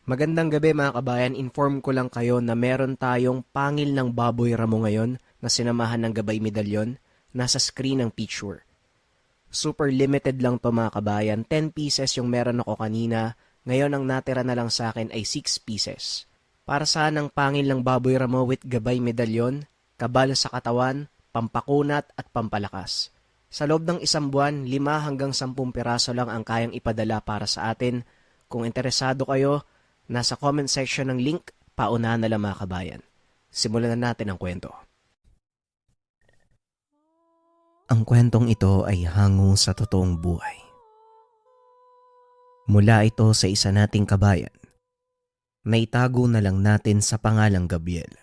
Magandang gabi mga kabayan, inform ko lang kayo na meron tayong pangil ng baboy ramo ngayon na sinamahan ng gabay medalyon. Nasa screen ng picture. Super limited lang to mga kabayan, 10 pieces yung meron ako kanina, ngayon ang natira na lang sa akin ay 6 pieces. Para saan ang pangil ng baboy ramo with gabay medalyon, kabal sa katawan, pampakunat at pampalakas. Sa loob ng isang buwan, 5 hanggang 10 piraso lang ang kayang ipadala para sa atin. Kung interesado kayo, nasa comment section ng link, paunahan na lang mga kabayan. Simulan na natin ang kwento. Ang kwentong ito ay hango sa totoong buhay. Mula ito sa isa nating kabayan, naitago na lang natin sa pangalang Gabriel.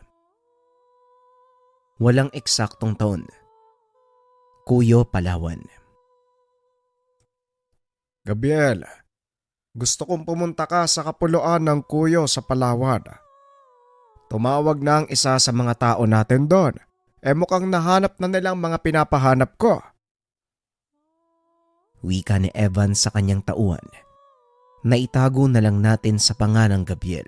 Walang eksaktong taon. Kuyo, Palawan. Gabriel, gusto kong pumunta ka sa kapuluan ng Kuyo sa Palawan. Tumawag na ang isa sa mga tao natin doon. Mukhang nahanap na nilang mga pinapahanap ko. Wika ni Evan sa kanyang tauhan. Naitago na lang natin sa pangalang Gabriel.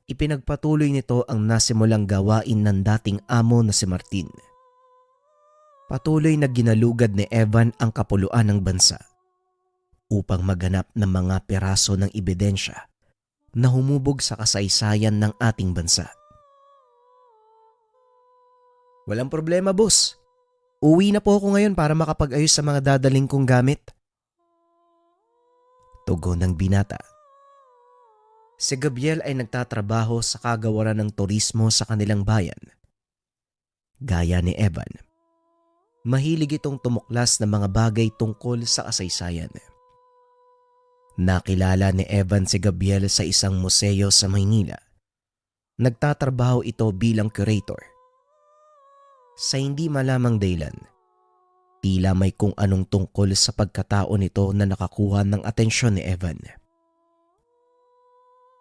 Ipinagpatuloy nito ang nasimulang gawain ng dating amo na si Martin. Patuloy na ginalugad ni Evan ang kapuluan ng bansa upang maghanap ng mga piraso ng ebidensya na humubog sa kasaysayan ng ating bansa. Walang problema, boss. Uwi na po ako ngayon para makapag-ayos sa mga dadaling kong gamit. Tugon ng binata. Si Gabriel ay nagtatrabaho sa kagawaran ng turismo sa kanilang bayan. Gaya ni Evan, mahilig itong tumuklas ng mga bagay tungkol sa kasaysayan. Nakilala ni Evan si Gabriel sa isang museo sa Maynila. Nagtatrabaho ito bilang curator. Sa hindi malamang dahilan, tila may kung anong tungkol sa pagkatao nito na nakakuha ng atensyon ni Evan.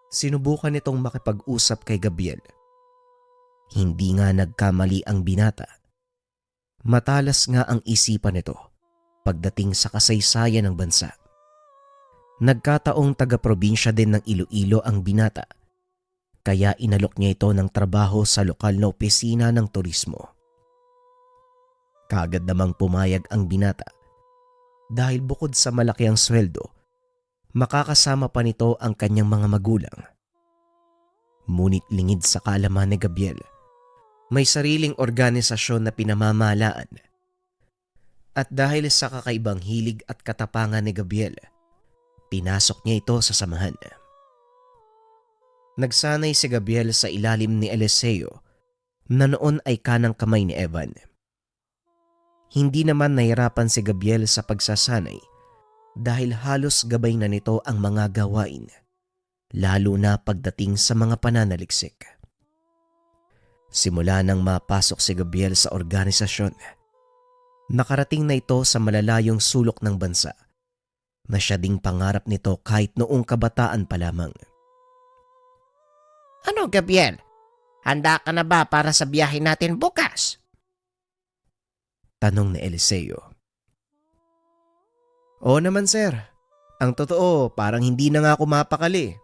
Sinubukan nitong makipag-usap kay Gabriel. Hindi nga nagkamali ang binata. Matalas nga ang isipan nito pagdating sa kasaysayan ng bansa. Nagkataong taga-probinsya din ng Iloilo ang binata, kaya inalok niya ito ng trabaho sa lokal na opisina ng turismo. Kaagad namang pumayag ang binata dahil bukod sa malaki ang sweldo, makakasama pa nito ang kanyang mga magulang. Ngunit lingid sa kaalaman ni Gabriel, may sariling organisasyon na pinamamahalaan. At dahil sa kakaibang hilig at katapangan ni Gabriel, pinasok niya ito sa samahan. Nagsanay si Gabriel sa ilalim ni Eliseo na noon ay kanang kamay ni Evan. Hindi naman nahirapan si Gabriel sa pagsasanay dahil halos gabay na nito ang mga gawain, lalo na pagdating sa mga pananaliksik. Simula nang mapasok si Gabriel sa organisasyon, nakarating na ito sa malalayong sulok ng bansa na siya ding pangarap nito kahit noong kabataan pa lamang. Ano, Gabriel? Handa ka na ba para sa biyahe natin bukas? Tanong ni Eliseo. Oo naman sir. Ang totoo, parang hindi na nga ako mapakali.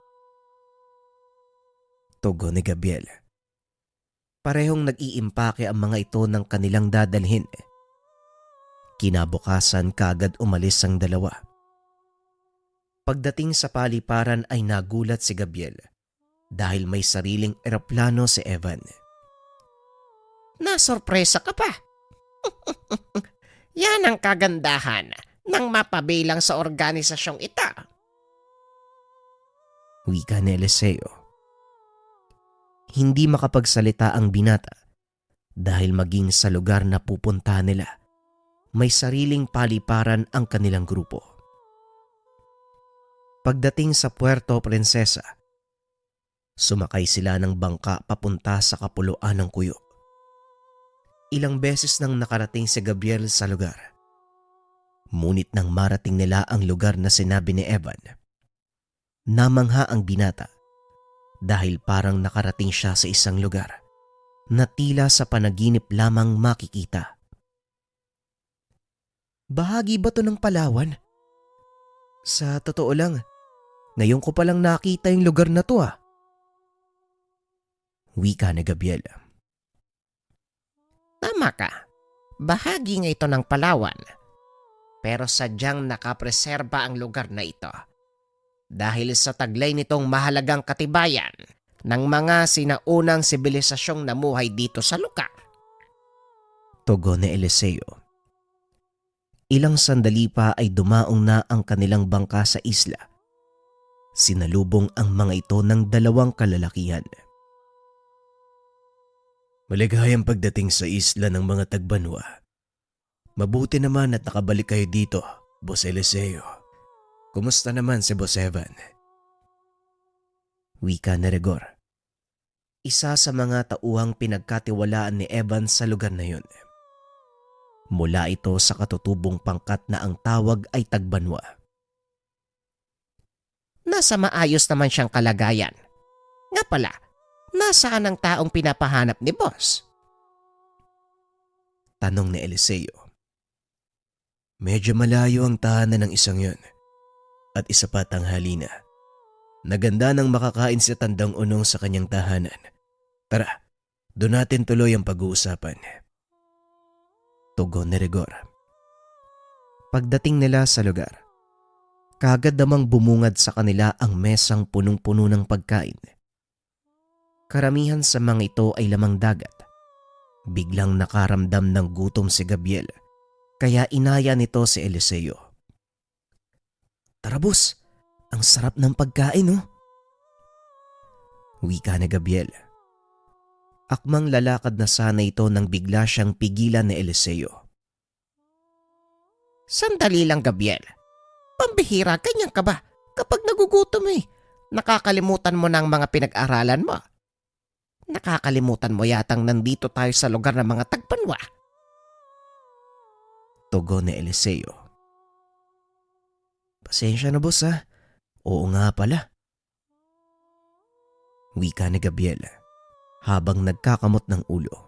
Tugon ni Gabriel. Parehong nag-iimpake ang mga ito ng kanilang dadalhin. Kinabukasan kaagad umalis ang dalawa. Pagdating sa paliparan ay nagulat si Gabriel dahil may sariling eroplano si Evan. Nasorpresa ka pa. Yan ang kagandahan ng mapabilang sa organisasyong ito. Wika ni Eliseo. Hindi makapagsalita ang binata dahil maging sa lugar na pupunta nila, may sariling paliparan ang kanilang grupo. Pagdating sa Puerto Princesa, sumakay sila ng bangka papunta sa kapuluan ng Kuyo. Ilang beses nang nakarating si Gabriel sa lugar. Ngunit nang marating nila ang lugar na sinabi ni Evan, namangha ang binata dahil parang nakarating siya sa isang lugar na tila sa panaginip lamang makikita. Bahagi ba to ng Palawan? Sa totoo lang, Ngayon ko palang nakita yung lugar na to ah. Wika ni Gabriel. Tama ka. Bahagi nga ito ng Palawan. Pero sadyang nakapreserba ang lugar na ito. Dahil sa taglay nitong mahalagang katibayan ng mga sinaunang sibilisasyong namuhay dito sa lugar. Tugon ni Eliseo. Ilang sandali pa ay dumaong na ang kanilang bangka sa isla. Sinalubong ang mga ito ng dalawang kalalakihan. Maligayang pagdating sa isla ng mga Tagbanwa. Mabuti naman at nakabalik kayo dito, Boss Eliseo. Kumusta naman si Boss Evan? Wika ni Rigor. Isa sa mga tauhang pinagkatiwalaan ni Evan sa lugar na yun. Mula ito sa katutubong pangkat na ang tawag ay Tagbanwa. Nasa maayos naman siyang kalagayan. Nga pala, nasaan ang taong pinapahanap ni boss? Tanong ni Eliseo. Medyo malayo ang tahanan ng isang yun. At isa pa tanghali na. Naganda nang makakain si Tandang Unong sa kanyang tahanan. Tara, doon natin tuloy ang pag-uusapan. Tugon ni Rigor. Pagdating nila sa lugar, kaagad namang bumungad sa kanila ang mesang punong-puno ng pagkain. Karamihan sa mga ito ay lamang dagat. Biglang nakaramdam ng gutom si Gabriel, kaya inaya nito si Eliseo. Tara boss, ang sarap ng pagkain oh. Wika ni Gabriel. Akmang lalakad na sana ito nang bigla siyang pigilan ni Eliseo. Sandali lang, Gabriel. Pambihira, ganyan ka ba? Kapag nagugutom nakakalimutan mo ng mga pinag-aralan mo. Nakakalimutan mo yatang nandito tayo sa lugar ng mga Tagbanwa. Tugon ni Eliseo. Pasensya na boss ha. Oo nga pala. Wika ni Gabriel habang nagkakamot ng ulo.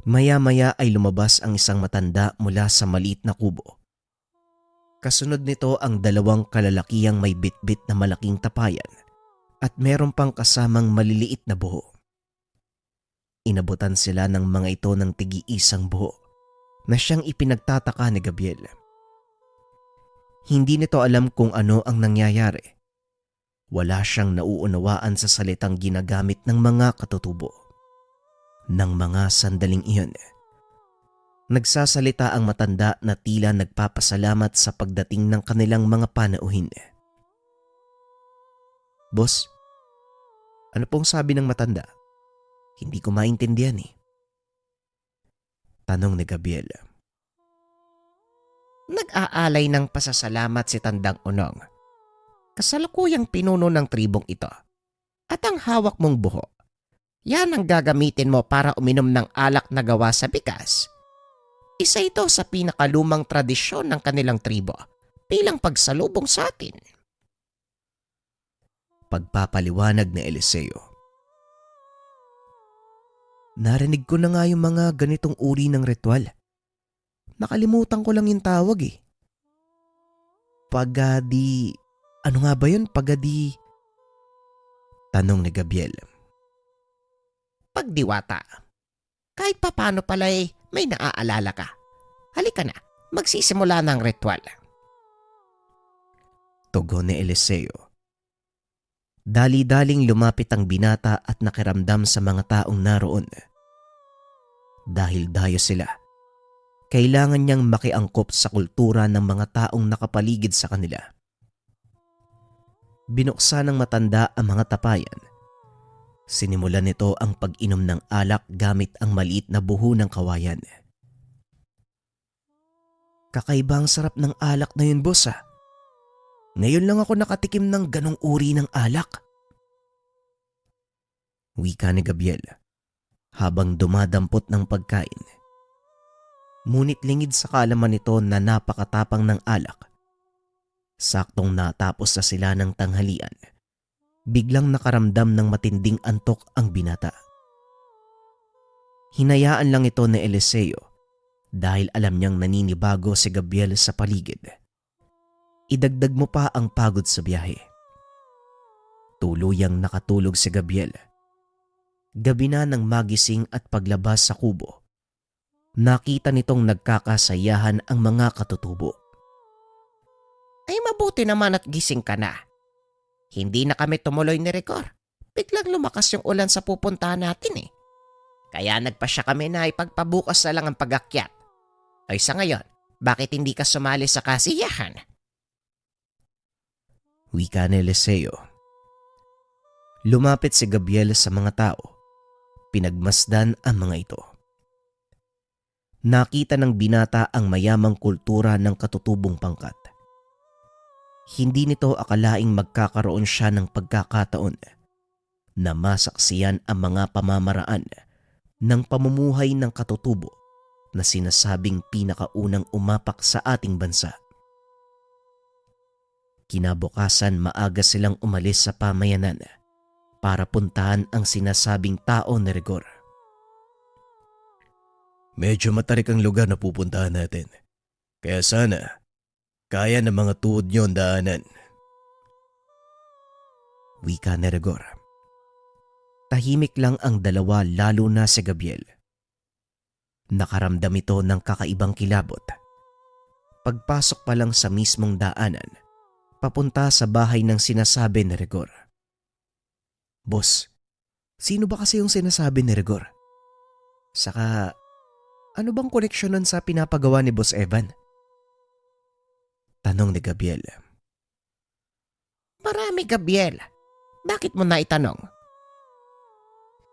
Maya-maya ay lumabas ang isang matanda mula sa maliit na kubo. Kasunod nito ang dalawang kalalakihang may bitbit na malaking tapayan at meron pang kasamang maliliit na buho. Inabutan sila ng mga ito ng tigi-isang buho na siyang ipinagtataka ni Gabriel. Hindi nito alam kung ano ang nangyayari. Wala siyang nauunawaan sa salitang ginagamit ng mga katutubo. Nang mga sandaling iyon, nagsasalita ang matanda na tila nagpapasalamat sa pagdating ng kanilang mga panauhin. Boss, ano pong sabi ng matanda? Hindi ko maintindihan Tanong ni Gabriel. Nag-aalay ng pasasalamat si Tandang Unong. Kasalukuyang pinuno ng tribong ito. At ang hawak mong buho, yan ang gagamitin mo para uminom ng alak na gawa sa bigas. Isa ito sa pinakalumang tradisyon ng kanilang tribo bilang pagsalubong sa atin. Pagpapaliwanag ni Eliseo. Narinig ko na nga yung mga ganitong uri ng ritual. Nakalimutan ko lang yung tawag Pagadi... Ano nga ba yun? Pagadi... Tanong ni Gabriel. Pagdiwata. Kahit papano pala may naaalala ka. Halika na, magsisimula ng ritual. Tugon ni Eliseo. Dali-daling lumapit ang binata at nakiramdam sa mga taong naroon. Dahil dayo sila, kailangan niyang makiangkop sa kultura ng mga taong nakapaligid sa kanila. Binuksan ng matanda ang mga tapayan. Sinimulan nito ang pag-inom ng alak gamit ang maliit na buho ng kawayan. Kakaibang sarap ng alak na yun, boss Ngayon lang ako nakatikim ng ganong uri ng alak. Wika ni Gabriel habang dumadampot ng pagkain. Ngunit lingid sa kaalaman nito na napakatapang ng alak. Saktong natapos na sila ng tanghalian, biglang nakaramdam ng matinding antok ang binata. Hinayaan lang ito ni Eliseo dahil alam niyang naninibago si Gabriel sa paligid. idagdag mo pa ang pagod sa biyahe. Tuluyang nakatulog si Gabriel. Gabi na nang magising at paglabas sa kubo, nakita nitong nagkakasayahan ang mga katutubo. Ay mabuti naman at gising ka na. Hindi na kami tumuloy ni Rigor. Biglang lumakas yung ulan sa pupuntahan natin eh. Kaya nagpasya kami na ipagpabukas na lang ang pag-akyat. Ay sa ngayon, bakit hindi ka sumali sa kasiyahan? Wika ni Eliseo. Lumapit si Gabriel sa mga tao. Pinagmasdan ang mga ito. Nakita ng binata ang mayamang kultura ng katutubong pangkat. Hindi nito akalaing magkakaroon siya ng pagkakataon na masaksiyan ang mga pamamaraan ng pamumuhay ng katutubo na sinasabing pinakaunang umapak sa ating bansa. Kinabukasan maaga silang umalis sa pamayanan para puntahan ang sinasabing tao ni Rigor. Medyo matarik ang lugar na pupuntahan natin. Kaya sana, kaya ng mga tuhod nyo ang daanan. Wika ni Rigor. Tahimik lang ang dalawa lalo na si Gabriel. Nakaramdam ito ng kakaibang kilabot. Pagpasok pa lang sa mismong daanan, papunta sa bahay ng sinasabi ni Rigor. Boss, sino ba kasi yung sinasabi ni Rigor? Saka, ano bang koneksyon nun sa pinapagawa ni Boss Evan? Tanong ni Gabriel. Marami, Gabriel. Bakit mo na itanong?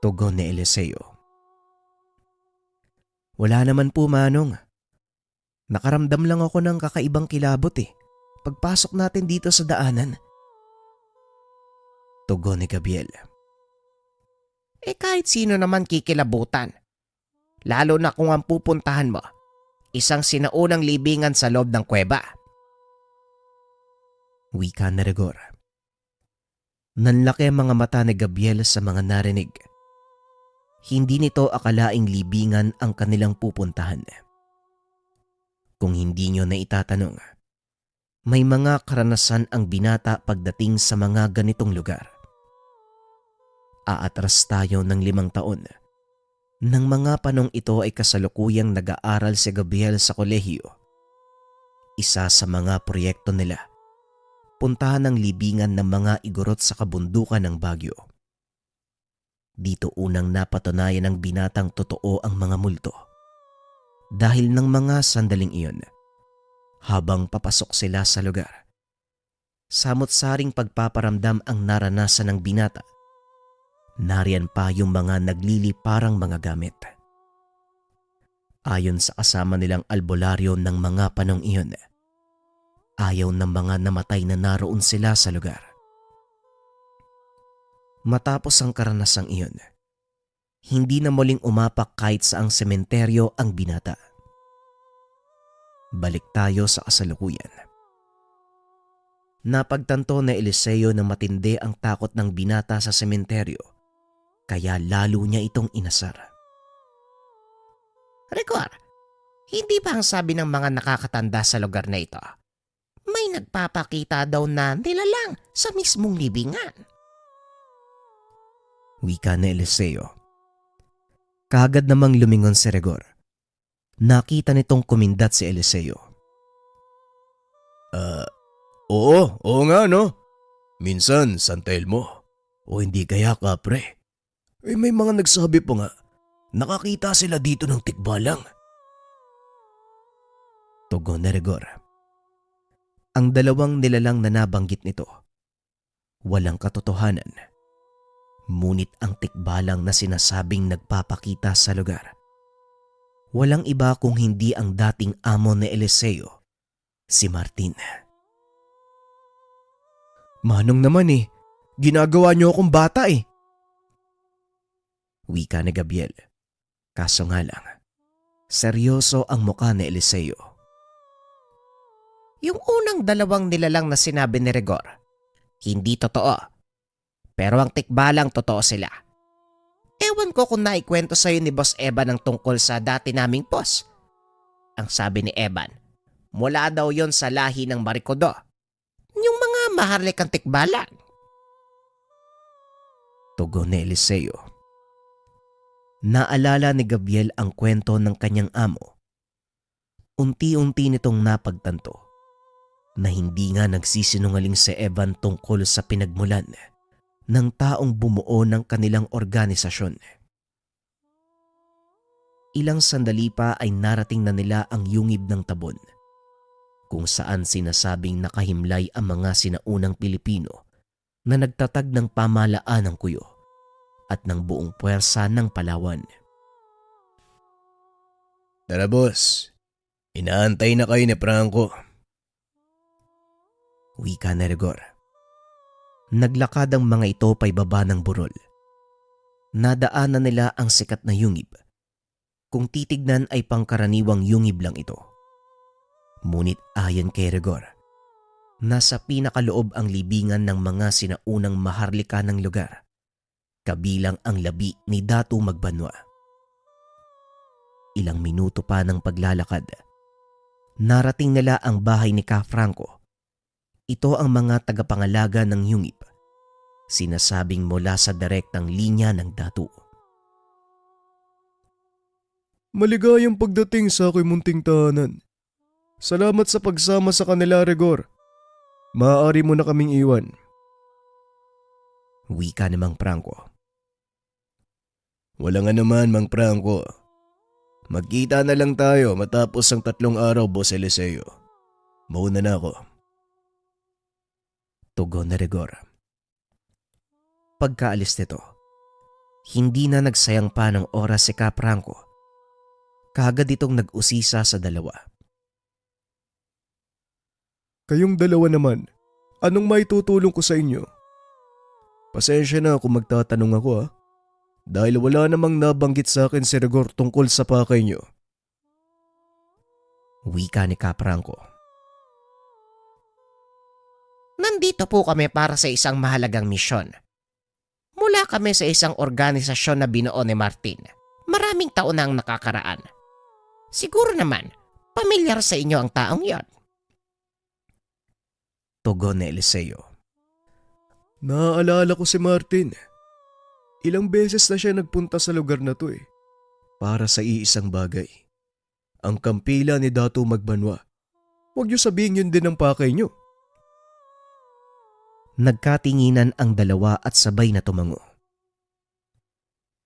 Tugon ni Eliseo. Wala naman po, Manong. Nakaramdam lang ako ng kakaibang kilabot eh. Pagpasok natin dito sa daanan. Tugon ni Gabriel. Kahit sino naman kikilabutan. Lalo na kung ang pupuntahan mo, isang sinaunang libingan sa loob ng kuweba. Wika ni Rigor. Nanlaki ang mga mata ni Gabriel sa mga narinig. Hindi nito akalaing libingan ang kanilang pupuntahan. Kung hindi nyo na itatanong, may mga karanasan ang binata pagdating sa mga ganitong lugar. Aatras tayo ng 5 taon. Nang mga panong ito ay kasalukuyang nag-aaral si Gabriel sa kolehiyo. Isa sa mga proyekto nila, puntahan ng libingan ng mga igorot sa kabundukan ng Baguio. Dito unang napatunayan ng binatang totoo ang mga multo. Dahil ng mga sandaling iyon, habang papasok sila sa lugar, samot-saring pagpaparamdam ang naranasan ng binata. Nariyan pa yung mga nagliliparang mga gamit. Ayon sa kasama nilang albularyo ng mga panong iyon, ayaw ng mga namatay na naroon sila sa lugar. Matapos ang karanasang iyon, hindi na muling umapak kahit saang sementeryo ang binata. Balik tayo sa kasalukuyan. Napagtanto na Eliseo na matindi ang takot ng binata sa sementeryo, kaya lalo niya itong inasar. Rigor, hindi ba ang sabi ng mga nakakatanda sa lugar na ito? May nagpapakita daw na nilalang sa mismong libingan. Wika ni Eliseo. Kaagad namang lumingon si Rigor. Nakita nitong kumindat si Eliseo. Oo nga no. Minsan, San Telmo. O hindi kaya kapre. May mga nagsabi pa nga, nakakita sila dito ng tikbalang. Tugon ni Rigor. Ang dalawang nilalang na nabanggit nito, walang katotohanan. Ngunit ang tikbalang na sinasabing nagpapakita sa lugar, walang iba kung hindi ang dating amo ni Eliseo, si Martin. Manong naman eh, ginagawa niyo akong bata eh. Wika ni Gabriel. Kaso nga lang, seryoso ang mukha ni Eliseo. Yung unang dalawang nilalang na sinabi ni Rigor, hindi totoo. Pero ang tikbalang totoo sila. Ewan ko kung naikwento sa'yo ni Boss Evan ang tungkol sa dati naming boss. Ang sabi ni Evan, mula daw yon sa lahi ng Maricodo. maharlikang tikbalang. Tugon ni Eliseo. Naalala ni Gabriel ang kwento ng kanyang amo. Unti-unti nitong napagtanto na hindi nga nagsisinungaling si Evan tungkol sa pinagmulan ng taong bumuo ng kanilang organisasyon. Ilang sandali pa ay narating na nila ang yungib ng Tabon, kung saan sinasabing nakahimlay ang mga sinaunang Pilipino na nagtatag ng pamahalaan ng Kuyo at ng buong puwersa ng Palawan. Tara boss, inaantay na kayo ni Franco. Wika ni Rigor. Naglakad ang mga ito paibaba ng burol. Nadaanan nila ang sikat na yungib. Kung titignan ay pangkaraniwang yungib lang ito. Ngunit ayon kay Rigor, nasa pinakaloob ang libingan ng mga sinaunang maharlika ng lugar, kabilang ang labi ni Datu Magbanwa. Ilang minuto pa ng paglalakad, narating nila ang bahay ni Ka Franco. Ito ang mga tagapangalaga ng yungib, sinasabing mula sa direktang linya ng Datu. Maligayang pagdating sa aking munting tahanan. Salamat sa pagsama sa kanila, Rigor. Maaari mo na kaming iwan. Wika ni Mang Franco. Walang anuman, Mang Franco. Magkita na lang tayo matapos ang 3 araw, Boss Eliseo. Mauna na ako. Tugon ni Rigor. Pagkaalis nito, hindi na nagsayang pa ng oras si Ka Franco. Kaagad itong nag-usisa sa dalawa. Kayong dalawa naman, anong maitutulong ko sa inyo? Pasensya na kung magtatanong ako dahil wala namang nabanggit sa akin si Rigor tungkol sa pakay niyo. Wika ni Ka Franco. Nandito po kami para sa isang mahalagang misyon. Mula kami sa isang organisasyon na binuo ni Martin. Maraming taon na ang nakakaraan. Siguro naman, pamilyar sa inyo ang taong yon. Tugon ni Eliseo. Naaalala ko si Martin. Ilang beses na siya nagpunta sa lugar na to para sa iisang bagay. Ang kampila ni Datu Magbanwa. Huwag niyo sabihin yun din ang pakay niyo. Nagkatinginan ang dalawa at sabay na tumango.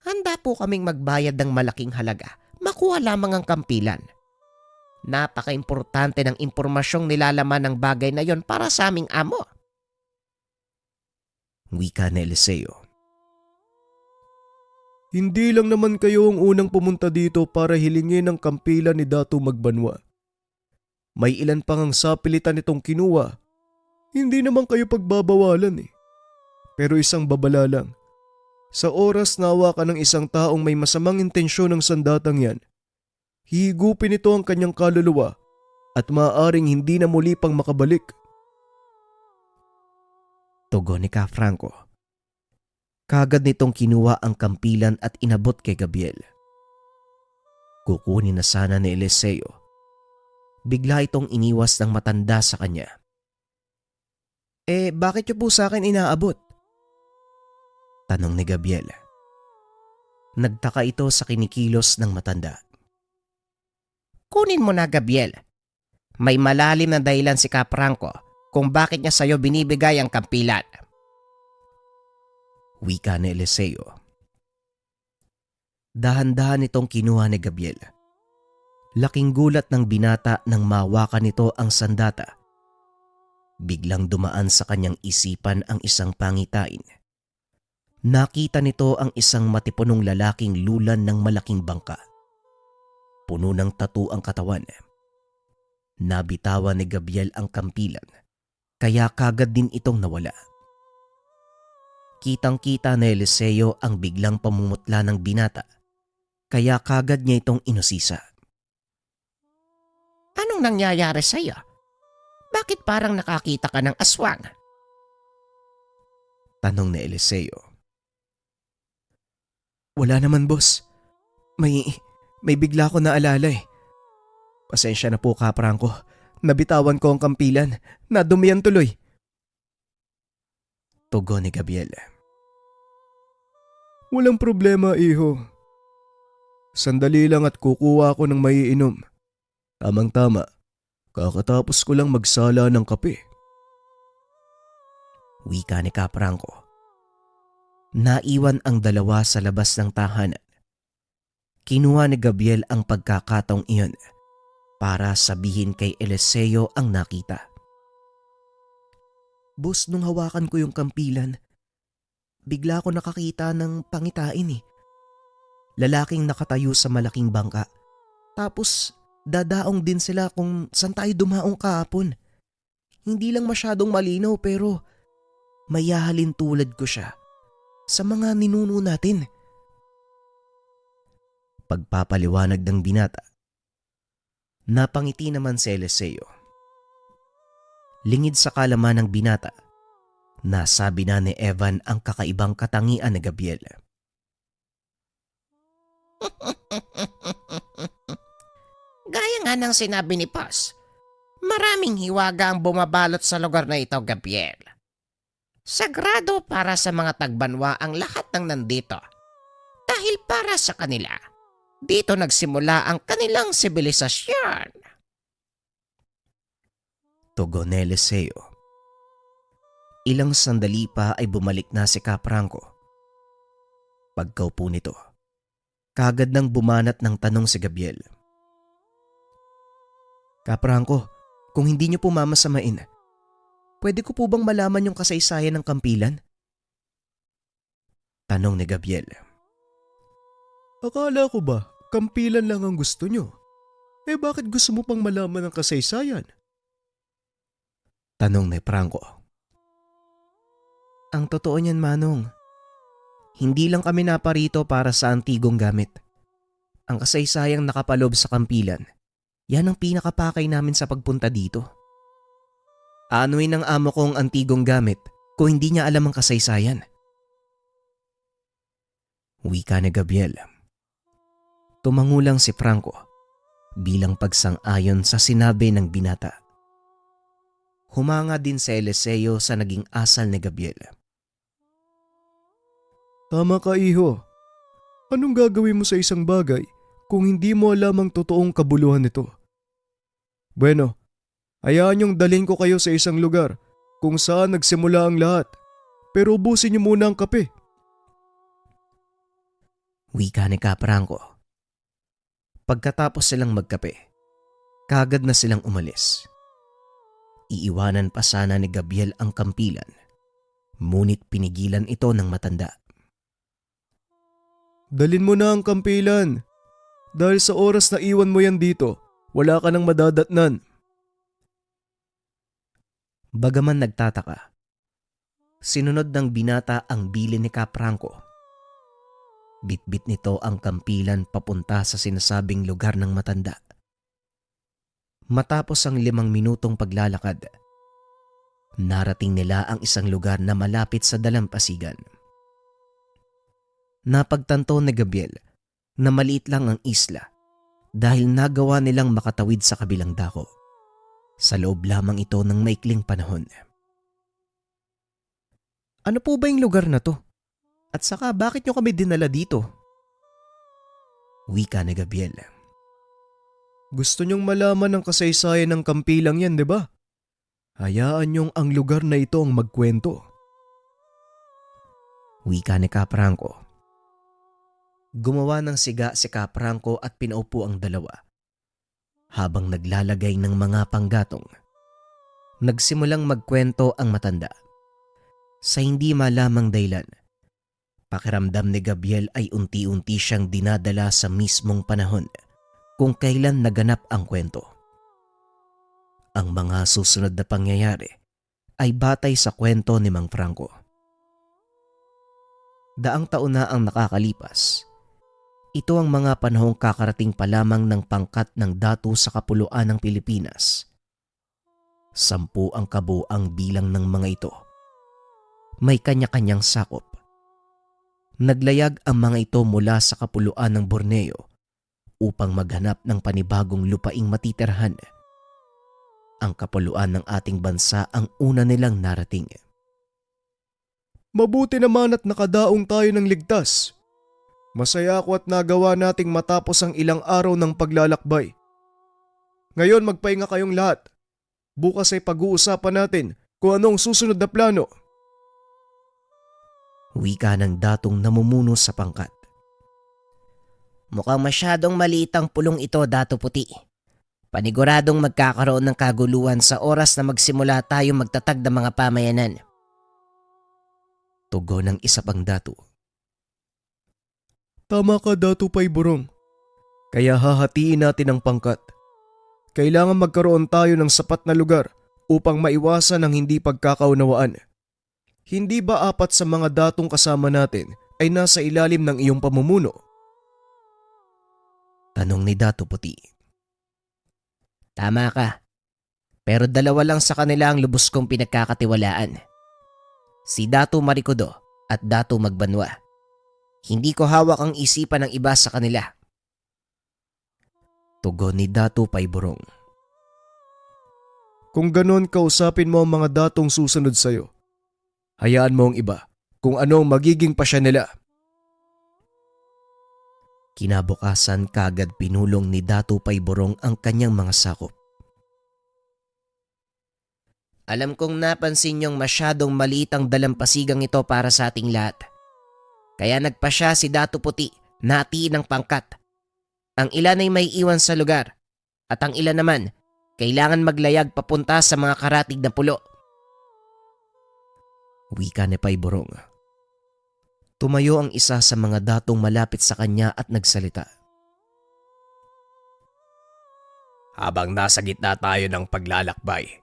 Handa po kaming magbayad ng malaking halaga. Makuha lamang ang kampilan. Napaka-importante ng impormasyong nilalaman ng bagay na yon para sa aming amo. Wika ni Eliseo. Hindi lang naman kayo ang unang pumunta dito para hilingin ang kampila ni Datu Magbanwa. May ilan pang ang sapilitan itong kinuha. Hindi naman kayo pagbabawalan Pero isang babala lang. Sa oras na hawakan ng isang taong may masamang intensyon ng sandatang yan, higupin ito ang kanyang kaluluwa at maaaring hindi na muli pang makabalik. Tugon ni Ka Franco. Kagad nitong kinuha ang kampilan at inabot kay Gabriel. Kukunin na sana ni Eliseo. Bigla itong iniwas ng matanda sa kanya. Bakit niyo po sa akin inaabot? Tanong ni Gabriel. Nagtaka ito sa kinikilos ng matanda. Kunin mo na, Gabriel. May malalim na dahilan si Ka Franco kung bakit niya sa'yo binibigay ang kampilan. Wika ni Eliseo. Dahan-dahan itong kinuha ni Gabriel. Laking gulat ng binata nang mawakan nito ang sandata. Biglang dumaan sa kanyang isipan ang isang pangitain. Nakita nito ang isang matipunong lalaking lulan ng malaking bangka. Puno ng tattoo ang katawan. Nabitawan ni Gabriel ang kampilan, kaya kagad din itong nawala. Kitang-kita ni Eliseo ang biglang pamumutla ng binata, kaya kagad niya itong inusisa. Anong nangyayari sa'yo? Bakit parang nakakita ka ng aswang? Tanong ni Eliseo. Wala naman, boss. May bigla ko naalala Pasensya na po, Ka Franco. Nabitawan ko ang kampilan. Nadumihan tuloy. Tugon ni Gabriel. Walang problema, iho. Sandali lang at kukuha ako ng maiinom. Tamang-tama, kakatapos ko lang magsala ng kape. Wika ni Kapranko. Naiwan ang dalawa sa labas ng tahanan. Kinuha ni Gabriel ang pagkakataong iyon para sabihin kay Eliseo ang nakita. Boss, nung hawakan ko yung kampilan, bigla ko nakakita ng pangitain eh. Lalaking nakatayo sa malaking bangka. Tapos dadaong din sila kung saan tayo dumaong kahapon. Hindi lang masyadong malinaw pero mayahalin tulad ko siya sa mga ninuno natin. Pagpapaliwanag ng binata. Napangiti naman si Eliseo. Lingid sa kalaman ng binata, nasabi na ni Evan ang kakaibang katangian ni Gabriel. Gaya nga ng sinabi ni Paz, maraming hiwaga ang bumabalot sa lugar na ito, Gabriel. Sagrado para sa mga tagbanwa ang lahat ng nandito. Dahil para sa kanila, dito nagsimula ang kanilang sibilisasyon. Tugon ni Eliseo. Ilang sandali pa ay bumalik na si Kapranko. Pagkaupo nito, kagad nang bumanat ng tanong si Gabriel. Kapranko, kung hindi niyo po mamasamain, pwede ko po bang malaman yung kasaysayan ng kampilan? Tanong ni Gabriel. Akala ko ba, kampilan lang ang gusto nyo? Bakit gusto mo pang malaman ang kasaysayan? Tanong ni Franco. Ang totoo niyan, Manong, hindi lang kami naparito para sa antigong gamit. Ang kasaysayang nakapalob sa kampilan, yan ang pinakapakay namin sa pagpunta dito. Aanuin ng amo ko ang antigong gamit kung hindi niya alam ang kasaysayan. Wika ni Gabriel. Tumangulang si Franco bilang pagsang-ayon sa sinabi ng binata. Humanga din si Eliseo sa naging asal ni Gabriel. Tama ka, iho. Anong gagawin mo sa isang bagay kung hindi mo alam ang totoong kabuluhan nito? Bueno, hayaan niyong dalhin ko kayo sa isang lugar kung saan nagsimula ang lahat. Pero ubusin niyo muna ang kape. Wika ni Kapranko. Pagkatapos silang magkape, kagad na silang umalis. Iiwanan pa sana ni Gabriel ang kampilan, ngunit pinigilan ito ng matanda. Dalhin mo na ang kampilan. Dahil sa oras na iwan mo yan dito, wala ka nang madadatnan. Bagaman nagtataka, sinunod ng binata ang bilin ni Kapranko. Bitbit nito ang kampilan papunta sa sinasabing lugar ng matanda. Matapos ang 5 minutong paglalakad, narating nila ang isang lugar na malapit sa dalampasigan. Napagtanto ni Gabriel na maliit lang ang isla dahil nagawa nilang makatawid sa kabilang dako. Sa loob lamang ito ng maikling panahon. Ano po ba yung lugar na to? At saka bakit nyo kami dinala dito? Wika ni Gabriel. Gusto niyong malaman ang kasaysayan ng kampilang yan, di ba? Hayaan niyong ang lugar na ito ang magkwento. Wika ni Kapranko. Gumawa ng siga si Kapranko at pinaupo ang dalawa. Habang naglalagay ng mga panggatong, nagsimulang magkwento ang matanda. Sa hindi malamang dahilan, pakiramdam ni Gabriel ay unti-unti siyang dinadala sa mismong panahon kung kailan naganap ang kwento. Ang mga susunod na pangyayari ay batay sa kwento ni Mang Franco. Daang taon na ang nakakalipas. Ito ang mga panahong kakarating pa lamang ng pangkat ng datu sa kapuluan ng Pilipinas. 10 ang kabuang bilang ng mga ito. May kanya-kanyang sakop. Naglayag ang mga ito mula sa kapuluan ng Borneo upang maghanap ng panibagong lupaing matitirhan. Ang kapuluan ng ating bansa ang una nilang narating. Mabuti naman at nakadaong tayo ng ligtas. Masaya ako at nagawa nating matapos ang ilang araw ng paglalakbay. Ngayon magpahinga kayong lahat. Bukas ay pag-uusapan natin kung anong susunod na plano. Wika ng datong namumuno sa pangkat. Mukhang masyadong maliit ang pulong ito, Dato Puti. Paniguradong magkakaroon ng kaguluhan sa oras na magsimula tayo magtatag ng mga pamayanan. Tugon ng isa pang dato. Tama ka, Dato Payburong. Kaya hahatiin natin ang pangkat. Kailangan magkaroon tayo ng sapat na lugar upang maiwasan ang hindi pagkakaunawaan. Hindi ba 4 sa mga datong kasama natin ay nasa ilalim ng iyong pamumuno? Tanong ni Dato Puti. Tama ka. Pero 2 lang sa kanila ang lubos kong pinagkakatiwalaan. Si Dato Marikodo at Dato Magbanwa. Hindi ko hawak ang isipan ng iba sa kanila. Tugon ni Dato Payburong. Kung ganon, kausapin mo ang mga datong susunod sa'yo. Hayaan mo ang iba kung ano ang magiging pasya nila. Kinabukasan kagad pinulong ni Dato Payburong ang kanyang mga sakop. Alam kong napansin niyong masyadong maliit ang dalampasigang ito para sa ating lahat. Kaya nagpasya si Dato Puti na hatiin ang pangkat. Ang ilan ay may iwan sa lugar at ang ilan naman kailangan maglayag papunta sa mga karatig na pulo. Wika ni Payburong. Tumayo ang isa sa mga datong malapit sa kanya at nagsalita. Habang nasa gitna tayo ng paglalakbay,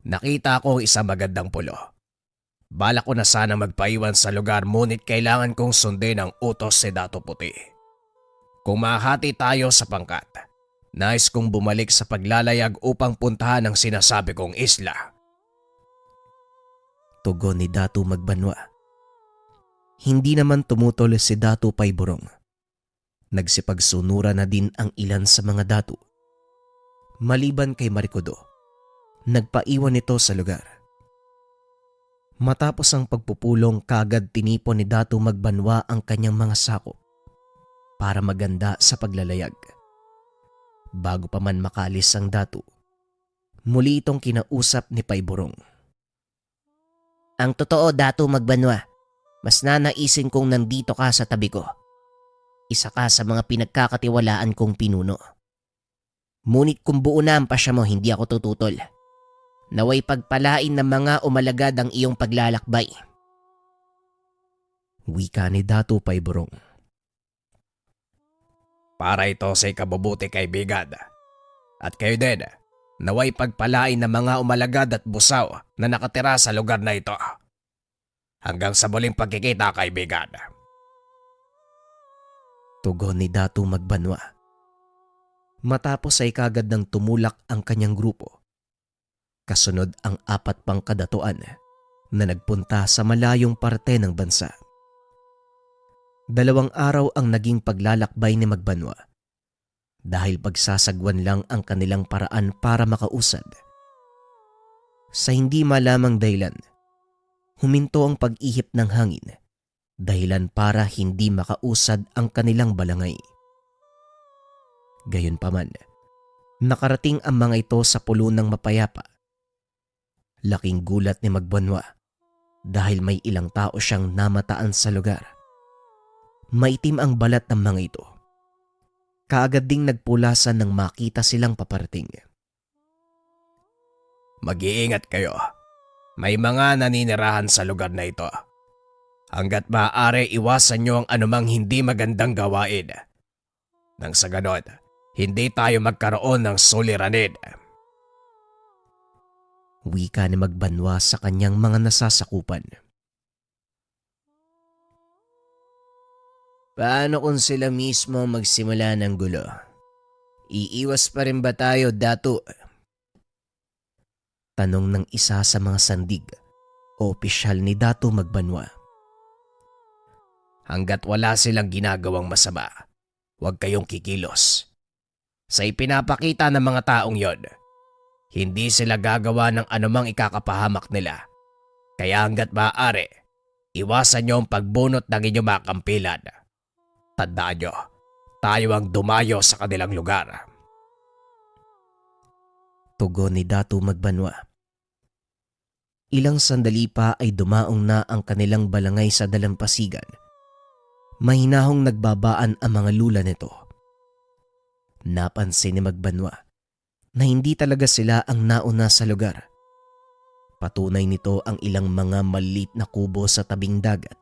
nakita ko ang isang magandang pulo. Balak ko na sana magpaiwan sa lugar ngunit kailangan kong sundin ang utos si Dato Puti. Kung mahati tayo sa pangkat, nais kong bumalik sa paglalayag upang puntahan ang sinasabi kong isla. Tugon ni Dato Magbanwa. Hindi naman tumutol si Dato Payburong. Nagsipagsunura na din ang ilan sa mga dato. Maliban kay Marikodo, nagpaiwan ito sa lugar. Matapos ang pagpupulong, kagad tinipon ni Dato Magbanwa ang kanyang mga sakop para maganda sa paglalayag. Bago pa man makalis ang dato, muli itong kinausap ni Payburong. Ang totoo, Dato Magbanwa, mas nanaisin kong nandito ka sa tabi ko. Isa ka sa mga pinagkakatiwalaan kong pinuno. Ngunit kung buo na ang pasya mo, hindi ako tututol. Naway pagpalain ng mga umalagad ang iyong paglalakbay. Wika ni Dato Payburong. Para ito sa ikabubuti kaibigan. At kayo din, naway pagpalain ng mga umalagad at busaw na nakatira sa lugar na ito. Hanggang sa muling pagkikita, kaibigan. Tugon ni Dato Magbanwa. Matapos ay kagad nang tumulak ang kanyang grupo. Kasunod ang 4 pang kadatuan na nagpunta sa malayong parte ng bansa. 2 araw ang naging paglalakbay ni Magbanwa dahil pagsasagwan lang ang kanilang paraan para makausad. Sa hindi malamang dahilan, huminto ang pag-ihip ng hangin, dahilan para hindi makausad ang kanilang balangay. Gayunpaman, nakarating ang mga ito sa pulunang mapayapa. Laking gulat ni Magbanwa dahil may ilang tao siyang namataan sa lugar. Maitim ang balat ng mga ito. Kaagad ding nagpulasan nang makita silang paparating. Mag-iingat kayo. May mga naninirahan sa lugar na ito. Hanggat maaari, iwasan nyo ang anumang hindi magandang gawain. Nang sa ganon, hindi tayo magkaroon ng suliranin. Wika ni Magbanwa sa kanyang mga nasasakupan. Paano kung sila mismo magsimula ng gulo? Iiwas pa rin ba tayo, Dato? Tanong ng isa sa mga sandig o opisyal ni Dato Magbanwa. Hanggat wala silang ginagawang masama, huwag kayong kikilos. Sa ipinapakita ng mga taong yon, hindi sila gagawa ng anumang ikakapahamak nila. Kaya hanggat maaari, Iwasan niyo ang pagbunot ng inyong mga kampilan. Tandaan niyo, tayo ang dumayo sa kanilang lugar. Tugon ni Datu Magbanwa. Ilang sandali pa ay dumaong na ang kanilang balangay sa dalampasigan. Mahinahong nagbabaan ang mga lula nito. Napansin ni Magbanwa na hindi talaga sila ang nauna sa lugar. Patunay nito ang ilang mga maliit na kubo sa tabing dagat.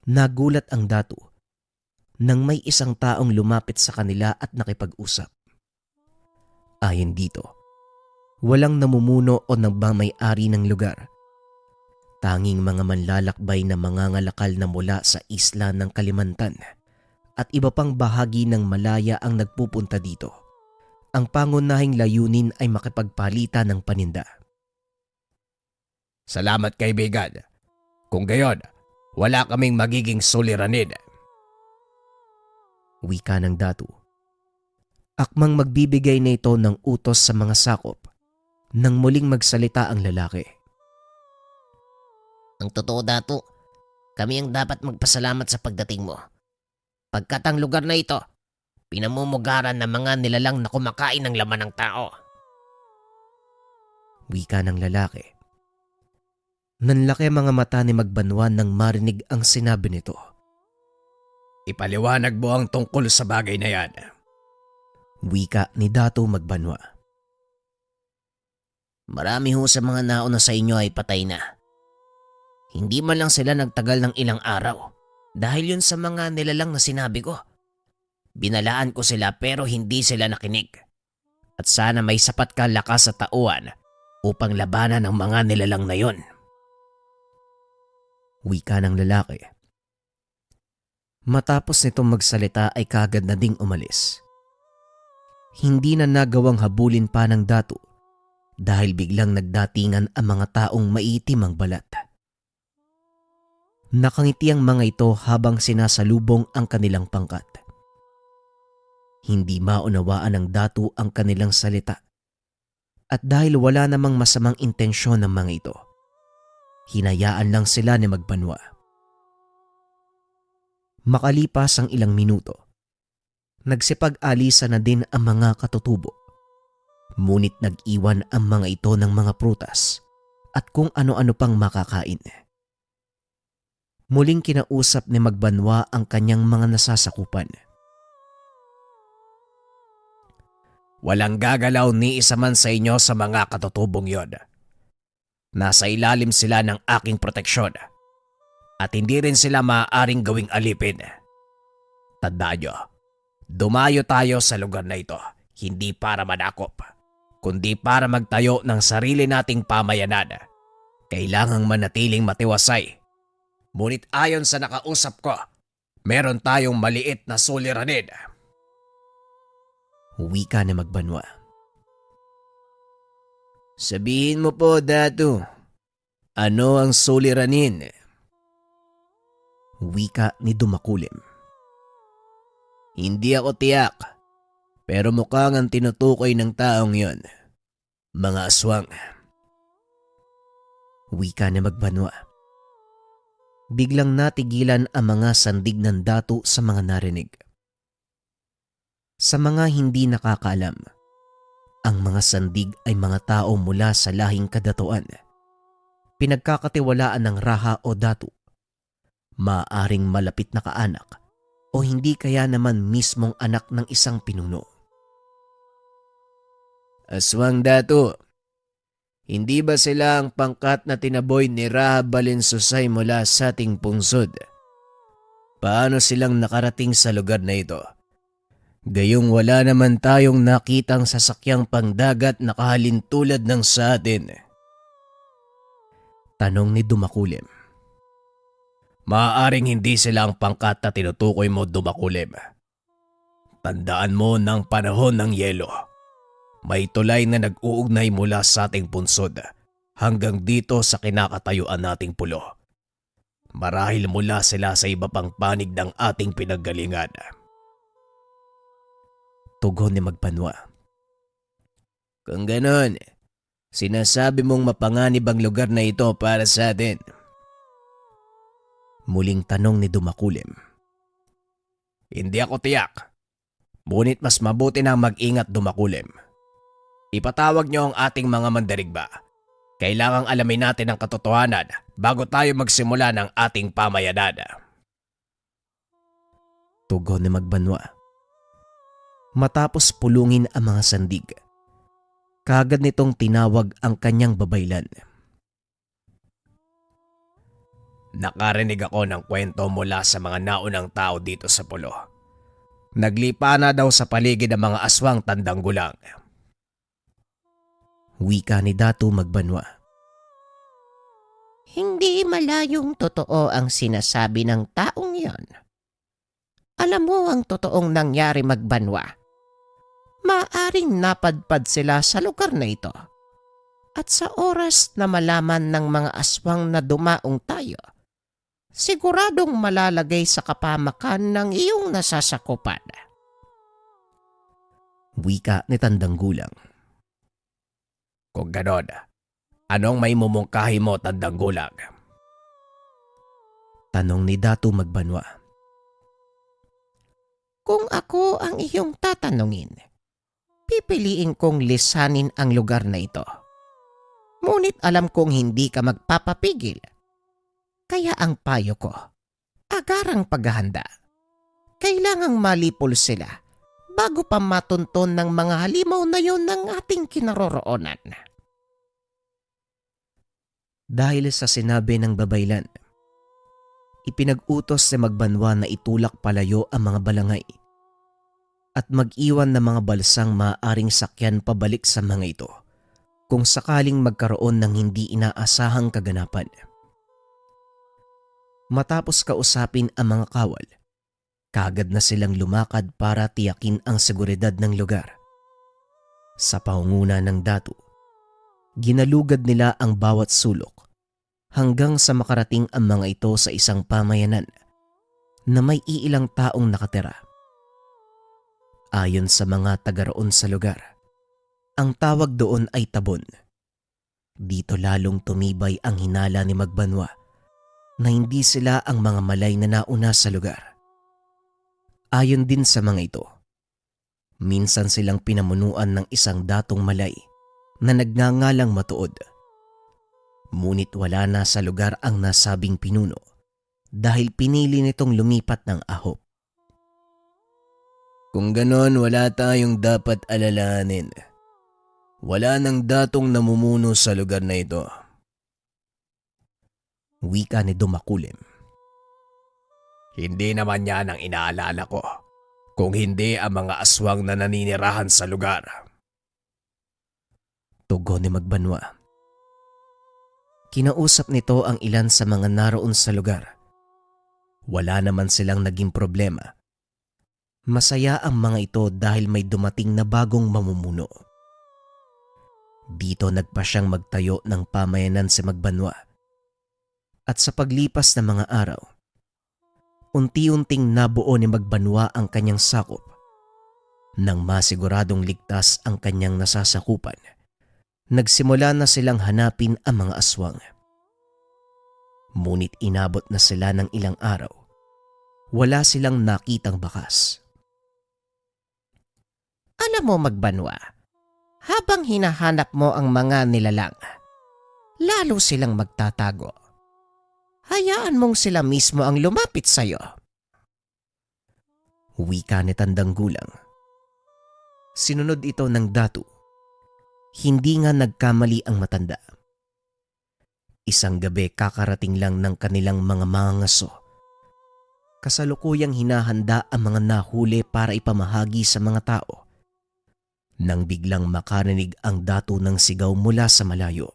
Nagulat ang Datu nang may isang taong lumapit sa kanila at nakipag-usap. Ayon dito, walang namumuno o nagmamay-ari ng lugar. Tanging mga manlalakbay na mangangalakal na mula sa isla ng Kalimantan at iba pang bahagi ng Malaya ang nagpupunta dito. Ang pangunahing layunin ay makipagpalitan ng paninda. Salamat kaibigan. Kung gayon, wala kaming magiging suliranin. Wika ng Datu. Akmang magbibigay na ito ng utos sa mga sakop nang muling magsalita ang lalaki. Ang totoo, Datu, kami ang dapat magpasalamat sa pagdating mo. Pagkat ang lugar na ito, pinamumugaran ng mga nilalang na kumakain ng laman ng tao. Wika ng lalaki. Nanlaki mga mata ni Magbanwa nang marinig ang sinabi nito. Ipaliwanag mo ang tungkol sa bagay na yan. Wika ni Datu Magbanwa. Marami ho sa mga nauna sa inyo ay patay na. Hindi man lang sila nagtagal ng ilang araw dahil yun sa mga nilalang na sinabi ko. Binalaan ko sila pero hindi sila nakinig. At sana may sapat ka lakas sa tauhan upang labanan ang mga nilalang na yon. Wika ng lalaki. Matapos nitong magsalita ay kagad na ding umalis. Hindi na nagawang habulin pa ng Datu dahil biglang nagdatingan ang mga taong maitim ang balat. Nakangiti ang mga ito habang sinasalubong ang kanilang pangkat. Hindi maunawaan ng Datu ang kanilang salita. At dahil wala namang masamang intensyon ng mga ito, hinayaan lang sila ni Magbanwa. Makalipas ang ilang minuto, nagsipag-alisa na din ang mga katutubo. Ngunit nag-iwan ang mga ito ng mga prutas at kung ano-ano pang makakain. Muling kinausap ni Magbanwa ang kanyang mga nasasakupan. Walang gagalaw ni isa man sa inyo sa mga katutubong yon. Nasa ilalim sila ng aking proteksyon at hindi rin sila maaaring gawing alipin. Tandaan nyo, dumayo tayo sa lugar na ito hindi para manakop, kundi para magtayo ng sarili nating pamayanan. Kailangang manatiling matiwasay. Ngunit ayon sa nakausap ko, meron tayong maliit na suliranin. Wika ni Magbanwa. Sabihin mo po, Datu, ano ang suliranin? Wika ni Dumakulim. Hindi ako tiyak, pero mukhang ang tinutukoy ng taong yon. Mga aswang. Wika ni Magbanwa. Biglang natigilan ang mga sandig ng Datu sa mga narinig. Sa mga hindi nakakaalam, ang mga sandig ay mga tao mula sa lahing kadatuan. Pinagkakatiwalaan ng Raha o Datu. Maaaring malapit na kaanak o hindi kaya naman mismong anak ng isang pinuno. Aswang, Datu, hindi ba sila ang pangkat na tinaboy ni Raha Balinsusay mula sa ating pungsod? Paano silang nakarating sa lugar na ito? Gayong wala naman tayong nakitang sasakyang pangdagat na kahalintulad ng sa atin. Tanong ni Dumakulim. Maaaring hindi sila ang pangkat na tinutukoy mo, Dumakulim. Tandaan mo ng panahon ng yelo. May tulay na nag-uugnay mula sa ating punsod hanggang dito sa kinakatayuan nating pulo. Marahil mula sila sa iba pang panig ng ating pinaggalingan. Tugon ni Magbanwa. Kung ganon, sinasabi mong mapanganib ang lugar na ito para sa atin. Muling tanong ni Dumakulim. Hindi ako tiyak. Ngunit mas mabuti na mag-ingat, Dumakulim. Ipatawag niyo ang ating mga mandirigma. Kailangang alamin natin ang katotohanan bago tayo magsimula ng ating pamayanan. Tugon ni Magbanwa. Matapos pulungin ang mga sandig, kaagad nitong tinawag ang kanyang babaylan. Nakarinig ako ng kwento mula sa mga naunang tao dito sa pulo. Naglipa na daw sa paligid ang mga aswang tandang gulang. Wika ni Datu Magbanwa. Hindi malayong totoo ang sinasabi ng taong yon. Alam mo ang totoong nangyari, Magbanwa. Maaring napadpad sila sa lugar na ito. At sa oras na malaman ng mga aswang na dumaong tayo, siguradong malalagay sa kapamakan ng iyong nasasakupan. Wika ni Tandang Gulang. Kung ganon, anong may mumungkahi mo, tandang gulang? Tanong ni Datu Magbanwa. Kung ako ang iyong tatanungin, pipiliin kong lisanin ang lugar na ito. Ngunit alam kong hindi ka magpapapigil. Kaya ang payo ko, agarang paghahanda. Kailangang malipol sila bago pa matunton ng mga halimaw na yon ng ating kinaroroonan. Dahil sa sinabi ng babaylan, ipinag-utos ni Magbanwa na itulak palayo ang mga balangay at mag-iwan ng mga balsang maaaring sakyan pabalik sa mga ito kung sakaling magkaroon ng hindi inaasahang kaganapan. Matapos kausapin ang mga kawal, kaagad na silang lumakad para tiyakin ang seguridad ng lugar. Sa pangunguna ng Datu, ginalugad nila ang bawat sulok hanggang sa makarating ang mga ito sa isang pamayanan na may iilang taong nakatira. Ayon sa mga taga-roon sa lugar, ang tawag doon ay Tabon. Dito lalong tumibay ang hinala ni Magbanwa na hindi sila ang mga malay na nauna sa lugar. Ayon din sa mga ito, minsan silang pinamunuan ng isang datong malay na nagngangalang Matuod. Ngunit wala na sa lugar ang nasabing pinuno dahil pinili nitong lumipat ng ahop. Kung ganon, wala tayong dapat alalahanin. Wala nang datong namumuno sa lugar na ito. Wika ni Dumakulim. Hindi naman yan ang inaalala ko, kung hindi ang mga aswang na naninirahan sa lugar. Tugon ni Magbanwa. Kinausap nito ang ilan sa mga naroon sa lugar. Wala naman silang naging problema. Masaya ang mga ito dahil may dumating na bagong mamumuno. Dito nagpa siyang magtayo ng pamayanan si Magbanwa. At sa paglipas ng mga araw, unti-unting nabuo ni Magbanwa ang kanyang sakop. Nang masiguradong ligtas ang kanyang nasasakupan, nagsimula na silang hanapin ang mga aswang. Ngunit inabot na sila ng ilang araw. Wala silang nakitang bakas. Alam mo, Magbanwa, habang hinahanap mo ang mga nilalang, lalo silang magtatago. Hayaan mong sila mismo ang lumapit sa'yo. Wika ni Tandang Gulang. Sinunod ito ng Datu. Hindi nga nagkamali ang matanda. Isang gabi kakarating lang ng kanilang mga mangangaso. Kasalukuyang hinahanda ang mga nahuli para ipamahagi sa mga tao. Nang biglang makarinig ang Datu ng sigaw mula sa malayo.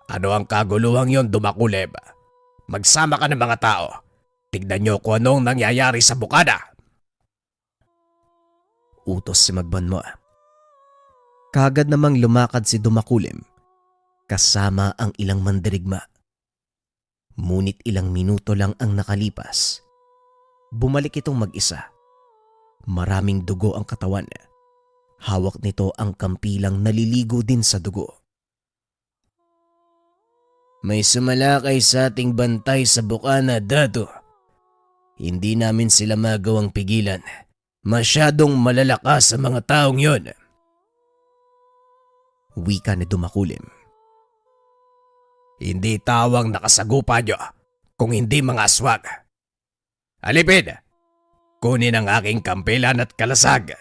Ano ang kaguluhang yon, Dumakulim? Magsama ka ng mga tao. Tignan niyo kung anong nangyayari sa bukada. Utos si Magbanwa. Kagad namang lumakad si Dumakulim kasama ang ilang mandirigma. Ngunit ilang minuto lang ang nakalipas. Bumalik itong mag-isa. Maraming dugo ang katawan. Hawak nito ang kampilang naliligo din sa dugo. May sumalakay sa ating bantay sa bukana, Dato. Hindi namin sila magawang pigilan. Masyadong malalakas sa mga taong yon. Wika ni Dumakulim. Hindi tawang nakasagupa nyo kung hindi mga aswang. Alipin! Kunin ang aking kampilan at kalasag.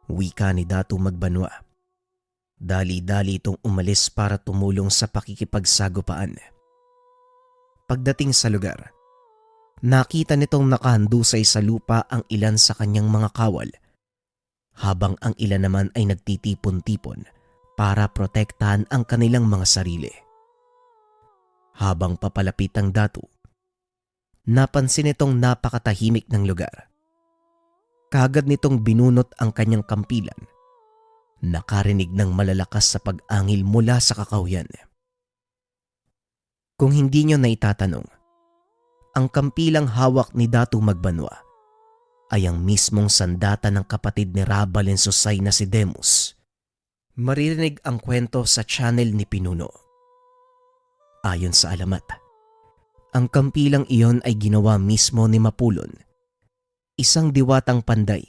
Wika ni Datu Magbanwa. Dali-dali itong umalis para tumulong sa pakikipagsagupaan. Pagdating sa lugar, nakita nitong nakahandusay sa lupa ang ilan sa kanyang mga kawal, habang ang ilan naman ay nagtitipon-tipon para protektahan ang kanilang mga sarili. Habang papalapit ang Datu, napansin itong napakatahimik ng lugar. Kagad nitong binunot ang kanyang kampilan. Nakarinig ng malalakas sa pag-angil mula sa kakawyan. Kung hindi nyo na itatanong, ang kampilang hawak ni Datu Magbanwa ay ang mismong sandata ng kapatid ni Raba Lensosay na si Demus. Maririnig ang kwento sa channel ni Pinuno. Ayon sa alamat, ang kampilang iyon ay ginawa mismo ni Mapulon, isang diwatang panday,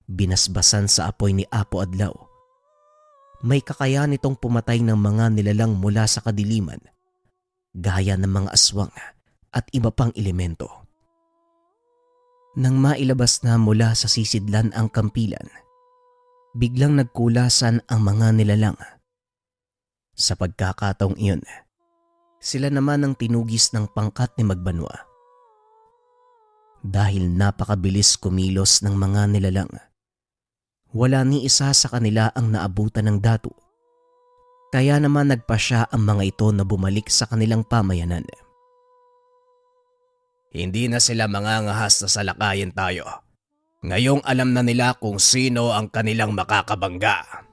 binasbasan sa apoy ni Apo Adlaw. May kakayahan itong pumatay ng mga nilalang mula sa kadiliman, gaya ng mga aswang at iba pang elemento. Nang mailabas na mula sa sisidlan ang kampilan, biglang nagkulasan ang mga nilalang. Sa pagkakataong iyon, sila naman ang tinugis ng pangkat ni Magbanwa. Dahil napakabilis kumilos ng mga nilalang, wala ni isa sa kanila ang naabutan ng Datu. Kaya naman nagpasya ang mga ito na bumalik sa kanilang pamayanan. Hindi na sila mangangahas na salakayin tayo. Ngayong alam na nila kung sino ang kanilang makakabangga.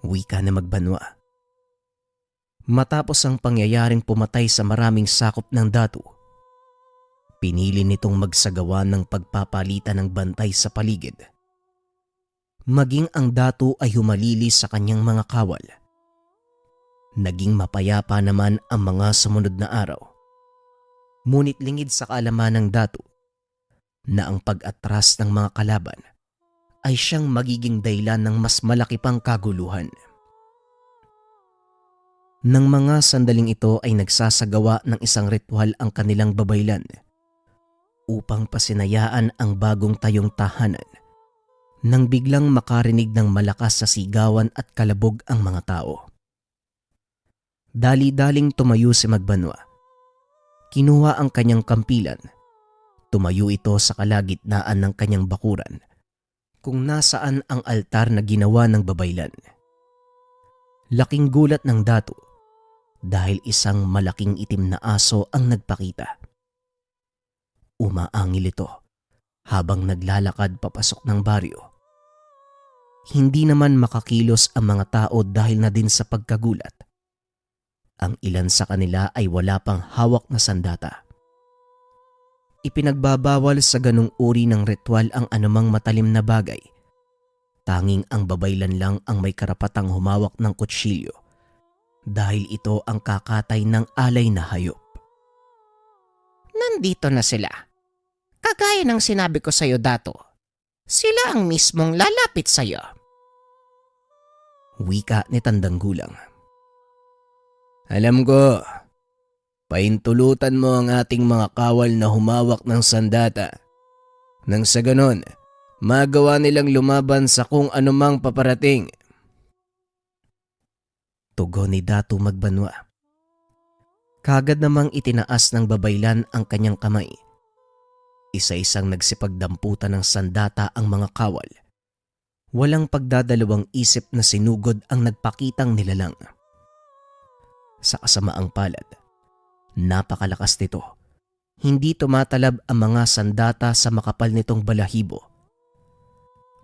Wika na Magbanwa. Matapos ang pangyayaring pumatay sa maraming sakop ng Datu, pinili nitong magsagawa ng pagpapalitan ng bantay sa paligid. Maging ang Datu ay humalili sa kanyang mga kawal. Naging mapayapa naman ang mga sumunod na araw. Ngunit lingid sa kaalaman ng Datu na ang pag-atras ng mga kalaban ay siyang magiging dahilan ng mas malaki pang kaguluhan. Nang mga sandaling ito ay nagsasagawa ng isang ritual ang kanilang babaylan upang pasinayaan ang bagong tayong tahanan, nang biglang makarinig ng malakas sa sigawan at kalabog ang mga tao. Dali-daling tumayo si Magbanwa. Kinuha ang kanyang kampilan. Tumayo ito sa kalagitnaan ng kanyang bakuran, kung nasaan ang altar na ginawa ng babaylan. Laking gulat ng Datu dahil isang malaking itim na aso ang nagpakita. Umaangil ito habang naglalakad papasok ng baryo. Hindi naman makakilos ang mga tao dahil na din sa pagkagulat. Ang ilan sa kanila ay wala pang hawak na sandata. Ipinagbabawal sa ganung uri ng ritual ang anumang matalim na bagay. Tanging ang babaylan lang ang may karapatang humawak ng kutsilyo dahil ito ang kakatay ng alay na hayop. Nandito na sila. Kagaya ng sinabi ko sa'yo, Dato. Sila ang mismong lalapit sa'yo. Wika ni Tandang Gulang. Alam ko, paintulutan mo ang ating mga kawal na humawak ng sandata. Nang sa ganon, magawa nilang lumaban sa kung anumang paparating. Tugon ni Datu Magbanwa. Kagad namang itinaas ng babaylan ang kanyang kamay. Isa-isang nagsipagdamputan ng sandata ang mga kawal. Walang pagdadalawang isip na sinugod ang nagpakitang nilalang. Sa kasamaang palad, napakalakas nito. Hindi tumatalab ang mga sandata sa makapal nitong balahibo.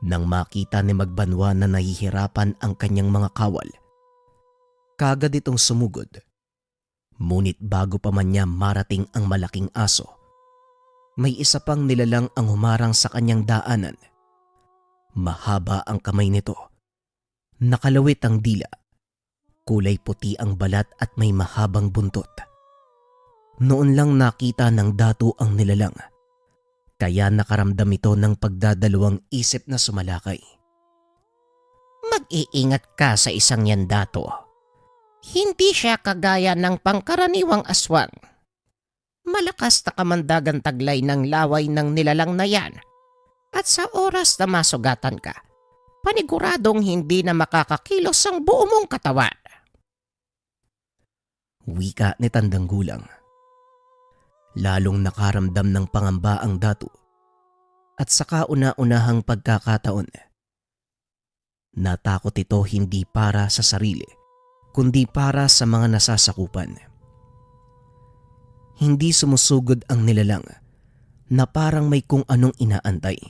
Nang makita ni Magbanwa na nahihirapan ang kanyang mga kawal, kagad itong sumugod. Ngunit bago pa man niya marating ang malaking aso, may isa pang nilalang ang humarang sa kanyang daanan. Mahaba ang kamay nito. Nakalawit ang dila. Kulay puti ang balat at may mahabang buntot. Noon lang nakita ng dato ang nilalang, kaya nakaramdam ito ng pagdadalawang isip na sumalakay. Mag-iingat ka sa isang yan, dato. Hindi siya kagaya ng pangkaraniwang aswang. Malakas na kamandagan taglay ng laway ng nilalang na yan. At sa oras na masugatan ka, paniguradong hindi na makakakilos ang buo mong katawan. Wika ni Tandang Gulang. Lalong nakaramdam ng pangamba ang dato at sa kauna-unahang pagkakataon, natakot ito hindi para sa sarili kundi para sa mga nasasakupan. Hindi sumusugod ang nilalang na parang may kung anong inaantay.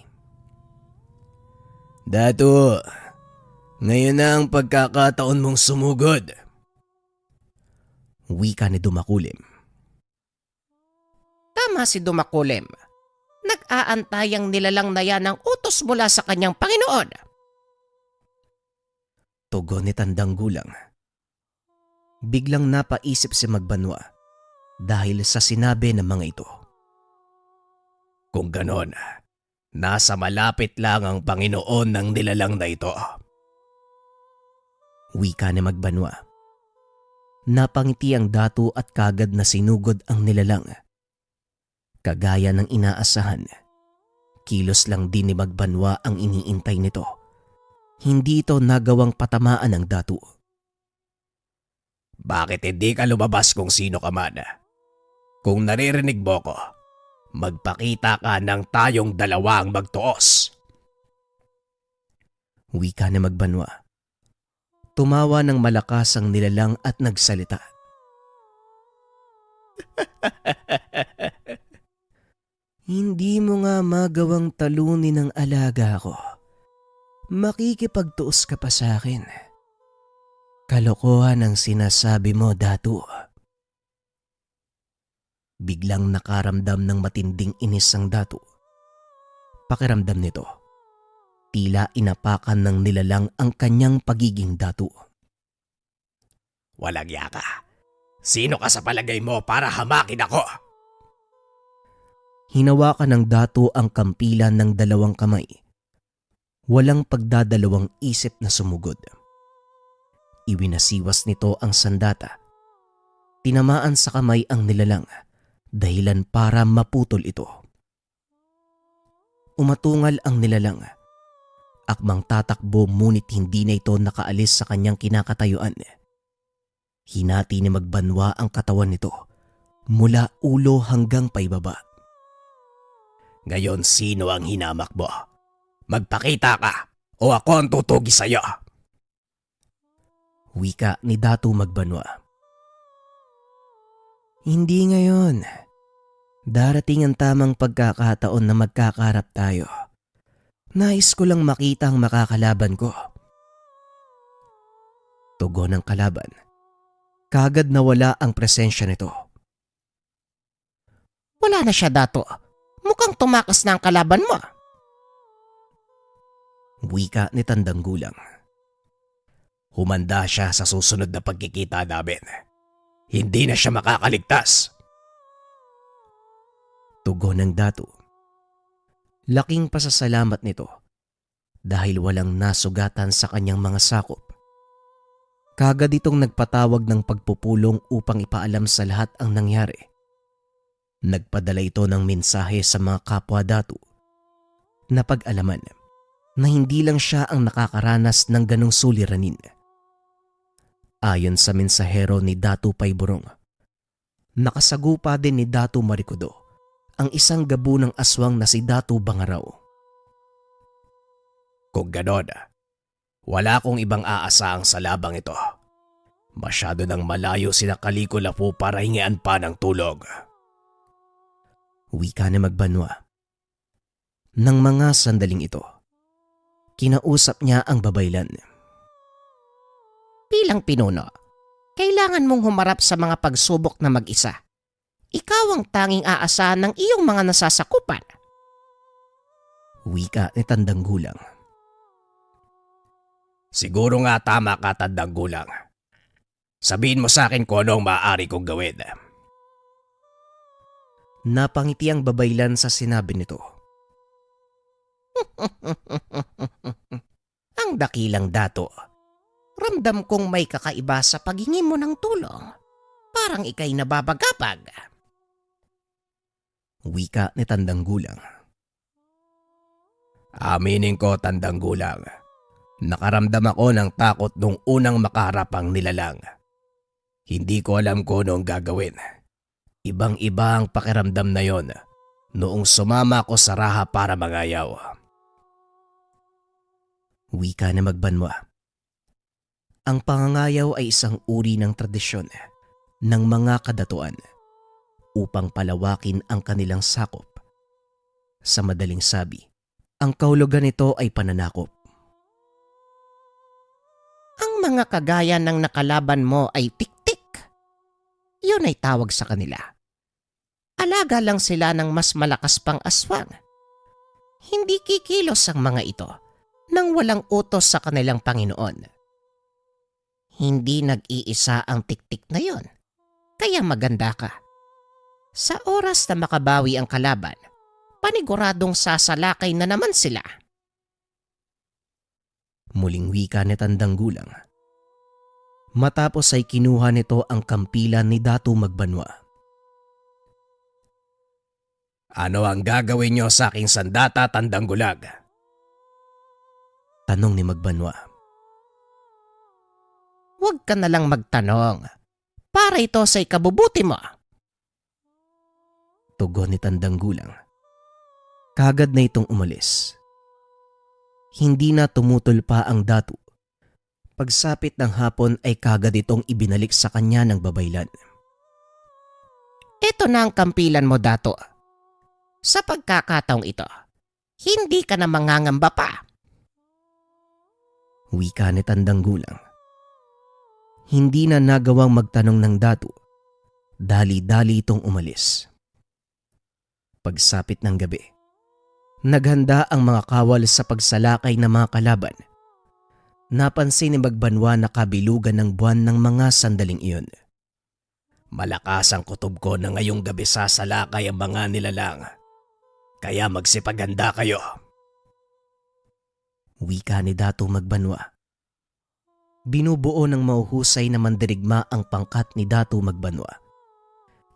Dato, ngayon na ang pagkakataon mong sumugod. Wika ni Dumakulim. Tama si Dumakulim. Nag-aantay ang nilalang na yan ng utos mula sa kanyang Panginoon. Tugon ni Tandang Gulang. Biglang napaisip si Magbanwa dahil sa sinabi ng mga ito. Kung ganon, nasa malapit lang ang Panginoon ng nilalang na ito. Wika ni Magbanwa. Napangiti ang dato at kagad na sinugod ang nilalang. Kagaya ng inaasahan, kilos lang din ni Magbanwa ang iniintay nito. Hindi ito nagawang patamaan ng dato. Bakit hindi ka lumabas kung sino ka man? Kung naririnig mo ko, magpakita ka ng tayong dalawang magtuos. Wika ni Magbanwa. Tumawa ng malakas ang nilalang at nagsalita. Hindi mo nga magawang talunin ang alaga ko. Makikipagtuos ka pa sa akin. Kalokohan ang sinasabi mo, dato. Biglang nakaramdam ng matinding inis ang dato. Pakiramdam nito, tila inapakan ng nilalang ang kanyang pagiging dato. Walang yaka. Sino ka sa palagay mo para hamakin ako? Hinawakan ng dato ang kampilan ng dalawang kamay. Walang pagdadalawang isip na sumugod. Iwinasiwas nito ang sandata. Tinamaan sa kamay ang nilalang, dahilan para maputol ito. Umatungal ang nilalang. Akmang tatakbo ngunit hindi na ito nakaalis sa kanyang kinakatayuan. Hinati ni Magbanwa ang katawan nito mula ulo hanggang paibaba. Ngayon sino ang hinamak mo? Magpakita ka o ako ang tutugi sa'yo. Wika ni Dato Magbanwa. Hindi ngayon. Darating ang tamang pagkakataon na magkakaharap tayo. Nais ko lang makita ang makakalaban ko. Tugon ng kalaban. Kagad nawala ang presensya nito. Wala na siya, dato. Mukhang tumakas na ang kalaban mo. Wika ni Tandang Gulang. Humanda siya sa susunod na pagkikita namin. Hindi na siya makakaligtas. Tugon ng dato. Laking pasasalamat nito dahil walang nasugatan sa kanyang mga sakop. Kagad itong nagpatawag ng pagpupulong upang ipaalam sa lahat ang nangyari. Nagpadala ito ng mensahe sa mga kapwa dato na pag-alaman na hindi lang siya ang nakakaranas ng ganong suliranin. Ayon sa mensahero ni Dato Payburong, nakasagupa din ni Dato Marikudo ang isang gabunang aswang na si Dato Bangaraw. Kung ganon, wala akong ibang aasahang sa labang ito. Masyado nang malayo sina Kaliko-Lapu para hingian pa ng tulog. Wika na Magbanwa. Nang mga sandaling ito, kinausap niya ang babaylan. Bilang pinuno, kailangan mong humarap sa mga pagsubok na mag-isa. Ikaw ang tanging aasahan ng iyong mga nasasakupan. Wika ni Tandang Gulang. Siguro nga tama ka, Tandang Gulang. Sabihin mo sa akin kung ano ang maaari kong gawin. Napangiti ang babaylan sa sinabi nito. Ang dakilang dato. Ramdam kong may kakaiba sa paghingi mo ng tulong. Parang ikay nababagabag. Wika ni Tandang Gulang. Aminin ko, Tandang Gulang. Nakaramdam ako ng takot nung unang makaharap ang nilalang. Hindi ko alam kung ano ang gagawin. Ibang-iba ang pakiramdam na yon noong sumama ako sa raha para mangayaw. Wika ni Magbanwa. Ang pangangayaw ay isang uri ng tradisyon ng mga kadatuan upang palawakin ang kanilang sakop. Sa madaling sabi, ang kahulugan nito ay pananakop. Ang mga kagaya ng nakalaban mo ay tik-tik. Yun ay tawag sa kanila. Alaga lang sila ng mas malakas pang aswang. Hindi kikilos ang mga ito nang walang utos sa kanilang Panginoon. Hindi nag-iisa ang tik-tik na yon, kaya maganda ka. Sa oras na makabawi ang kalaban, paniguradong sasalakay na naman sila. Muling wika ni Tandang Gulang. Matapos ay kinuha nito ang kampilan ni Datu Magbanwa. Ano ang gagawin niyo sa aking sandata, Tandang Gulag? Tanong ni Magbanwa. Huwag ka na lang magtanong. Para ito sa ikabubuti mo. Tugon ni Tandang Gulang. Kagad na itong umalis. Hindi na tumutol pa ang Datu. Pagsapit ng hapon ay kagad itong ibinalik sa kanya ng babaylan. Ito na ang kampilan mo, Dato. Sa pagkakataong ito, hindi ka na mangangamba pa. Wika ni Tandang Gulang. Hindi na nagawang magtanong ng Datu. Dali-dali itong umalis. Pagsapit ng gabi, naghanda ang mga kawal sa pagsalakay ng mga kalaban. Napansin ni Magbanwa na kabilugan ng buwan ng mga sandaling iyon. Malakas ang kutob ko na ngayong gabi sasalakay ang mga nilalang. Kaya magsipaganda kayo. Wika ni Datu Magbanwa. Binubuo ng mauhusay na mandirigma ang pangkat ni Datu Magbanwa.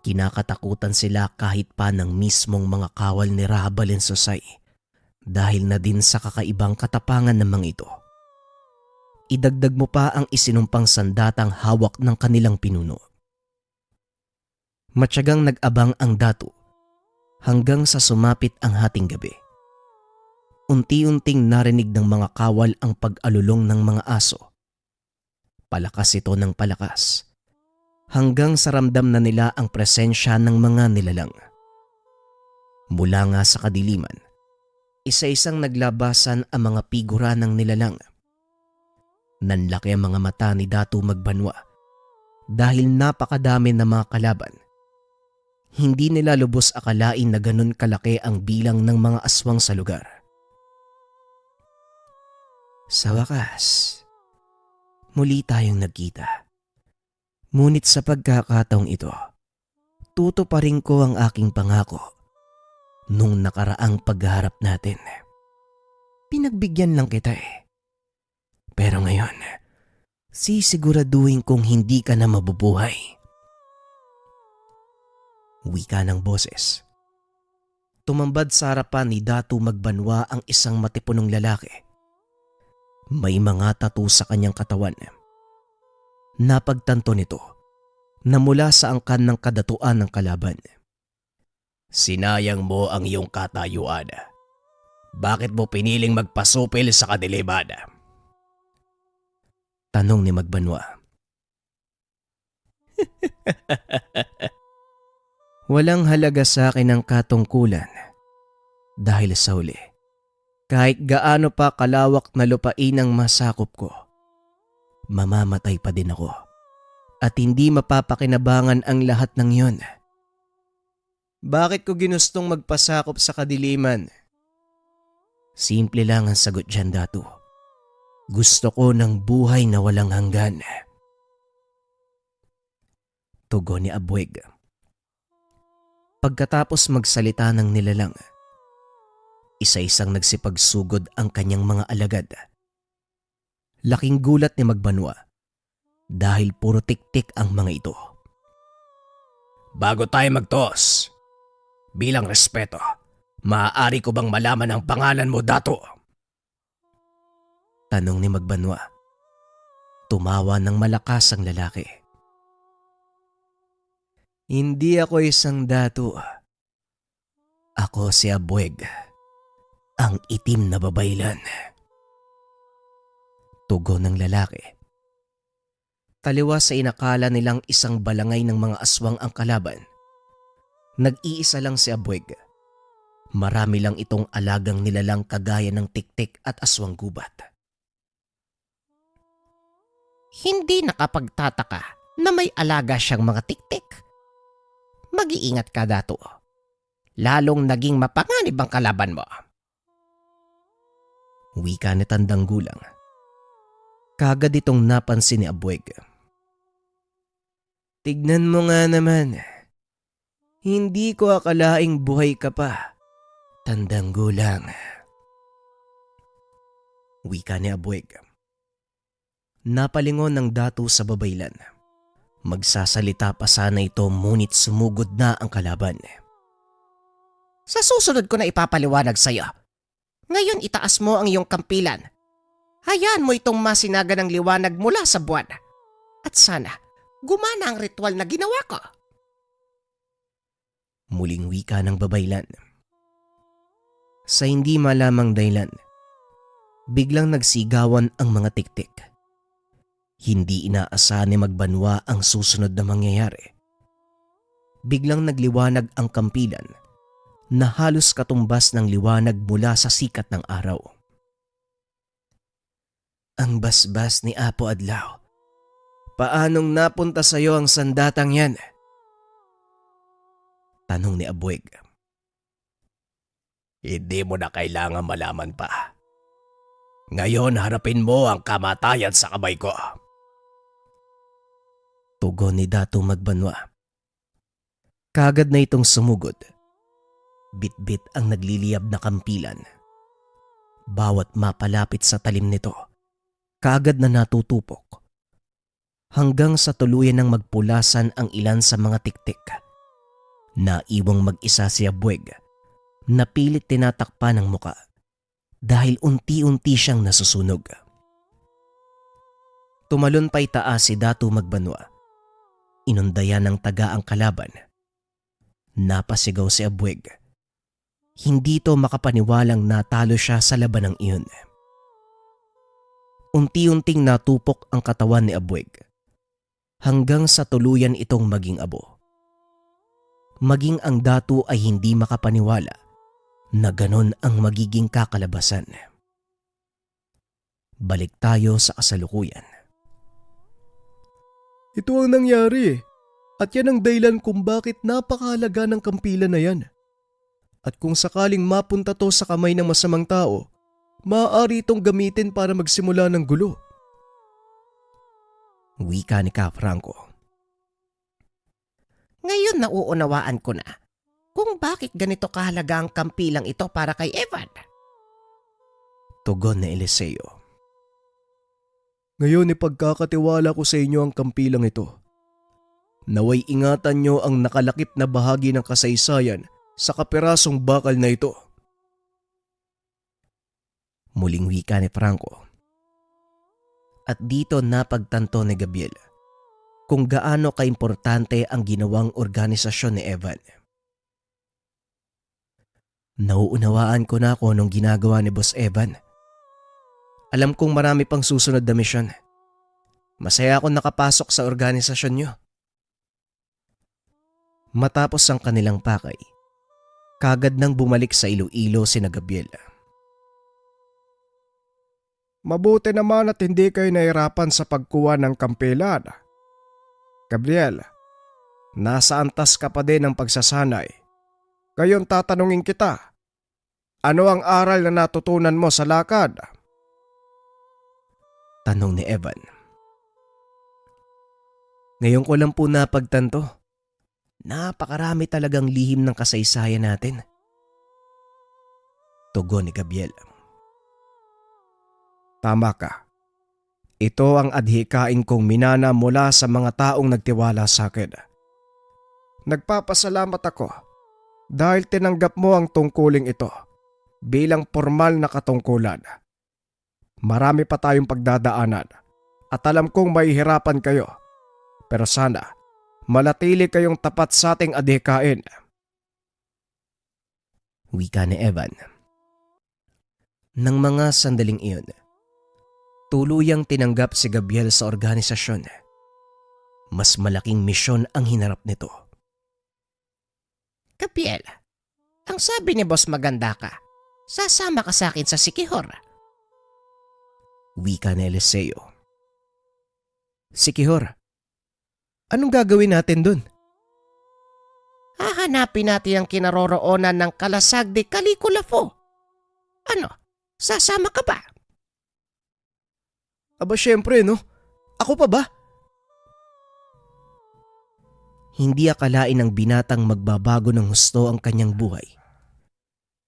Kinakatakutan sila kahit pa ng mismong mga kawal ni Rahabalin Susay dahil na din sa kakaibang katapangan ng mga ito. Idagdag mo pa ang isinumpang sandatang hawak ng kanilang pinuno. Matyagang nag-abang ang Datu hanggang sa sumapit ang hating gabi. Unti-unting narinig ng mga kawal ang pag-alulong ng mga aso. Palakas ito ng palakas hanggang sa ramdam na nila ang presensya ng mga nilalang. Mula nga sa kadiliman, isa-isang naglabasan ang mga figura ng nilalang. Nanlaki ang mga mata ni Datu Magbanwa dahil napakadami ng mga kalaban. Hindi nila lubos akalain na ganun kalaki ang bilang ng mga aswang sa lugar. Sa wakas, muli tayong nagkita. Ngunit sa pagkakataong ito, tutuparin ko ang aking pangako nung nakaraang pagharap natin. Pinagbigyan lang kita eh. Pero ngayon, sisiguraduhin kong hindi ka na mabubuhay. Wika ng boses. Tumambad sa harapan ni Datu Magbanwa ang isang matipunong lalaki. May mga tattoo sa kanyang katawan. Napagtanto nito na mula sa angkan ng kadatuan ng kalaban. Sinayang mo ang iyong katayuan. Bakit mo piniling magpasupil sa kadiliman? Tanong ni Magbanwa. Walang halaga sa akin ang katungkulan dahil sa huli. Kahit gaano pa kalawak na lupain ang masakop ko, mamamatay pa din ako at hindi mapapakinabangan ang lahat ng yon. Bakit ko ginustong magpasakop sa kadiliman? Simple lang ang sagot dyan, Datu. Gusto ko ng buhay na walang hanggan. Tugon ni Abweg. Pagkatapos magsalita ng nilalang, isa-isang nagsipagsugod ang kanyang mga alagad. Laking gulat ni Magbanwa dahil puro tik-tik ang mga ito. Bago tayo magtos, bilang respeto, maaari ko bang malaman ang pangalan mo, Dato? Tanong ni Magbanwa. Tumawa ng malakas ang lalaki. Hindi ako isang dato. Ako si Abweg, ang itim na babaylan. Tugon ng lalaki. Taliwas sa inakala nilang isang balangay ng mga aswang ang kalaban. Nag-iisa lang si Abweg. Marami lang itong alagang nilalang kagaya ng tiktik at aswang gubat. Hindi nakapagtataka na may alaga siyang mga tiktik. Mag-iingat ka, Dato. Lalong naging mapanganib ang kalaban mo. Wika ni Tandang Gulang. Kagad itong napansin ni Abweg. Tignan mo nga naman. Hindi ko akalaing buhay ka pa, Tandang Gulang. Wika ni Abweg. Napalingon ng dato sa babaylan. Magsasalita pa sana ito ngunit sumugod na ang kalaban. Sa susunod ko na ipapaliwanag sa'yo. Ngayon itaas mo ang iyong kampilan. Hayaan mo itong masinaga ng liwanag mula sa buwan. At sana, gumana ang ritual na ginawa ko. Muling wika ng babaylan. Sa hindi malamang dahilan, biglang nagsigawan ang mga tiktik. Hindi inaasahan ni Magbanwa ang susunod na mangyayari. Biglang nagliwanag ang kampilan na halos katumbas ng liwanag mula sa sikat ng araw. Ang basbas ni Apo Adlaw. Paanong napunta sa iyo ang sandatang yan? Tanong ni Abweg. Hindi mo na kailangan malaman pa. Ngayon harapin mo ang kamatayan sa kamay ko. Tugon ni Dato Magbanwa. Kagad na itong sumugod. Bit-bit ang nagliliyab na kampilan. Bawat mapalapit sa talim nito, kagad na natutupok. Hanggang sa tuluyan ng magpulasan ang ilan sa mga tiktik. Naiwang mag-isa si Abweg na pilit tinatakpan ng muka dahil unti-unti siyang nasusunog. Tumalon pa'y taas si Dato Magbanwa. Inundayan ng taga ang kalaban. Napasigaw si Abweg. Hindi to makapaniwalang natalo siya sa labanang iyon. Unti-unting natupok ang katawan ni Abweg hanggang sa tuluyan itong maging abo. Maging ang dato ay hindi makapaniwala na ganon ang magiging kakalabasan. Balik tayo sa kasalukuyan. Ito ang nangyari at yan ang dahilan kung bakit napakahalaga ng kampilan na yan. At kung sakaling mapunta to sa kamay ng masamang tao, maaari itong gamitin para magsimula ng gulo. Wika ni Kapranco. Ngayon nauunawaan ko na kung bakit ganito kahalaga ang kampilang ito para kay Evan. Tugon ni Eliseo. Ngayon ipagkakatiwala ko sa inyo ang kampilang ito. Naway ingatan nyo ang nakalakip na bahagi ng kasaysayan sa kapirasong bakal na ito. Muling wika ni Franco. At dito napagtanto ni Gabriel kung gaano kaimportante ang ginawang organisasyon ni Evan. Nauunawaan ko na kung anong ginagawa ni Boss Evan. Alam kong marami pang susunod na misyon. Masaya akong nakapasok sa organisasyon nyo. Matapos ang kanilang pakay, kagad nang bumalik sa Iloilo si Gabriel. Mabuti naman at hindi kayo nahirapan sa pagkuha ng kampilan. Gabriel, nasa antas ka pa din ng pagsasanay. Ngayon tatanungin kita, ano ang aral na natutunan mo sa lakad? Tanong ni Evan. Ngayon ko lang po napagtanto. Napakarami talagang lihim ng kasaysayan natin. Tugon ni Gabriel. Tama ka. Ito ang adhikain kong minana mula sa mga taong nagtiwala sa akin. Nagpapasalamat ako dahil tinanggap mo ang tungkuling ito bilang formal na katungkulan. Marami pa tayong pagdadaanan at alam kong mahihirapan kayo. Pero sana manatili kayong tapat sa ating adhikain. Wika ni Evan. Nang mga sandaling iyon, tuluyang tinanggap si Gabriel sa organisasyon. Mas malaking misyon ang hinarap nito. Gabriel, ang sabi ni boss maganda ka. Sasama ka sa akin sa Sikihor. Wika ni Eliseo. Sikihor, anong gagawin natin dun? Hahanapin natin ang kinaroroonan ng Kalasag de Caliculafu. Ano, sasama ka ba? Aba syempre no, ako pa ba? Hindi akalain ng binatang magbabago ng husto ang kanyang buhay.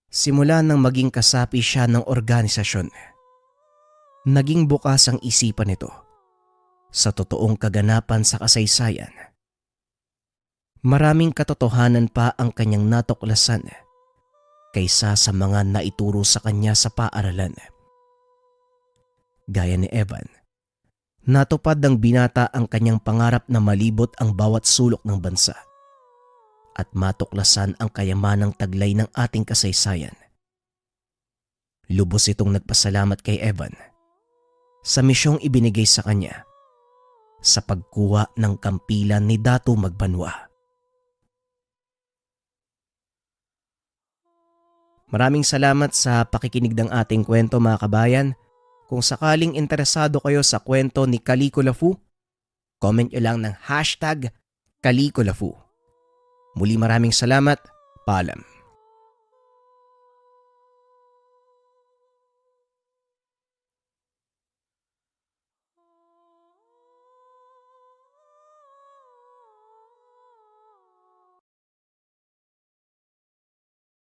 Simula nang maging kasapi siya ng organisasyon, naging bukas ang isipan nito sa totoong kaganapan sa kasaysayan. Maraming katotohanan pa ang kanyang natuklasan kaysa sa mga naituro sa kanya sa paaralan. Gaya ni Evan, natupad ng binata ang kanyang pangarap na malibot ang bawat sulok ng bansa at matuklasan ang kayamanang taglay ng ating kasaysayan. Lubos itong nagpasalamat kay Evan sa misyong ibinigay sa kanya sa pagkuha ng kampilan ni Datu Magbanwa. Maraming salamat sa pakikinig ng ating kwento mga kabayan. Kung sakaling interesado kayo sa kwento ni Caliculafu, comment nyo lang ng #Caliculafu. Muli maraming salamat. Paalam.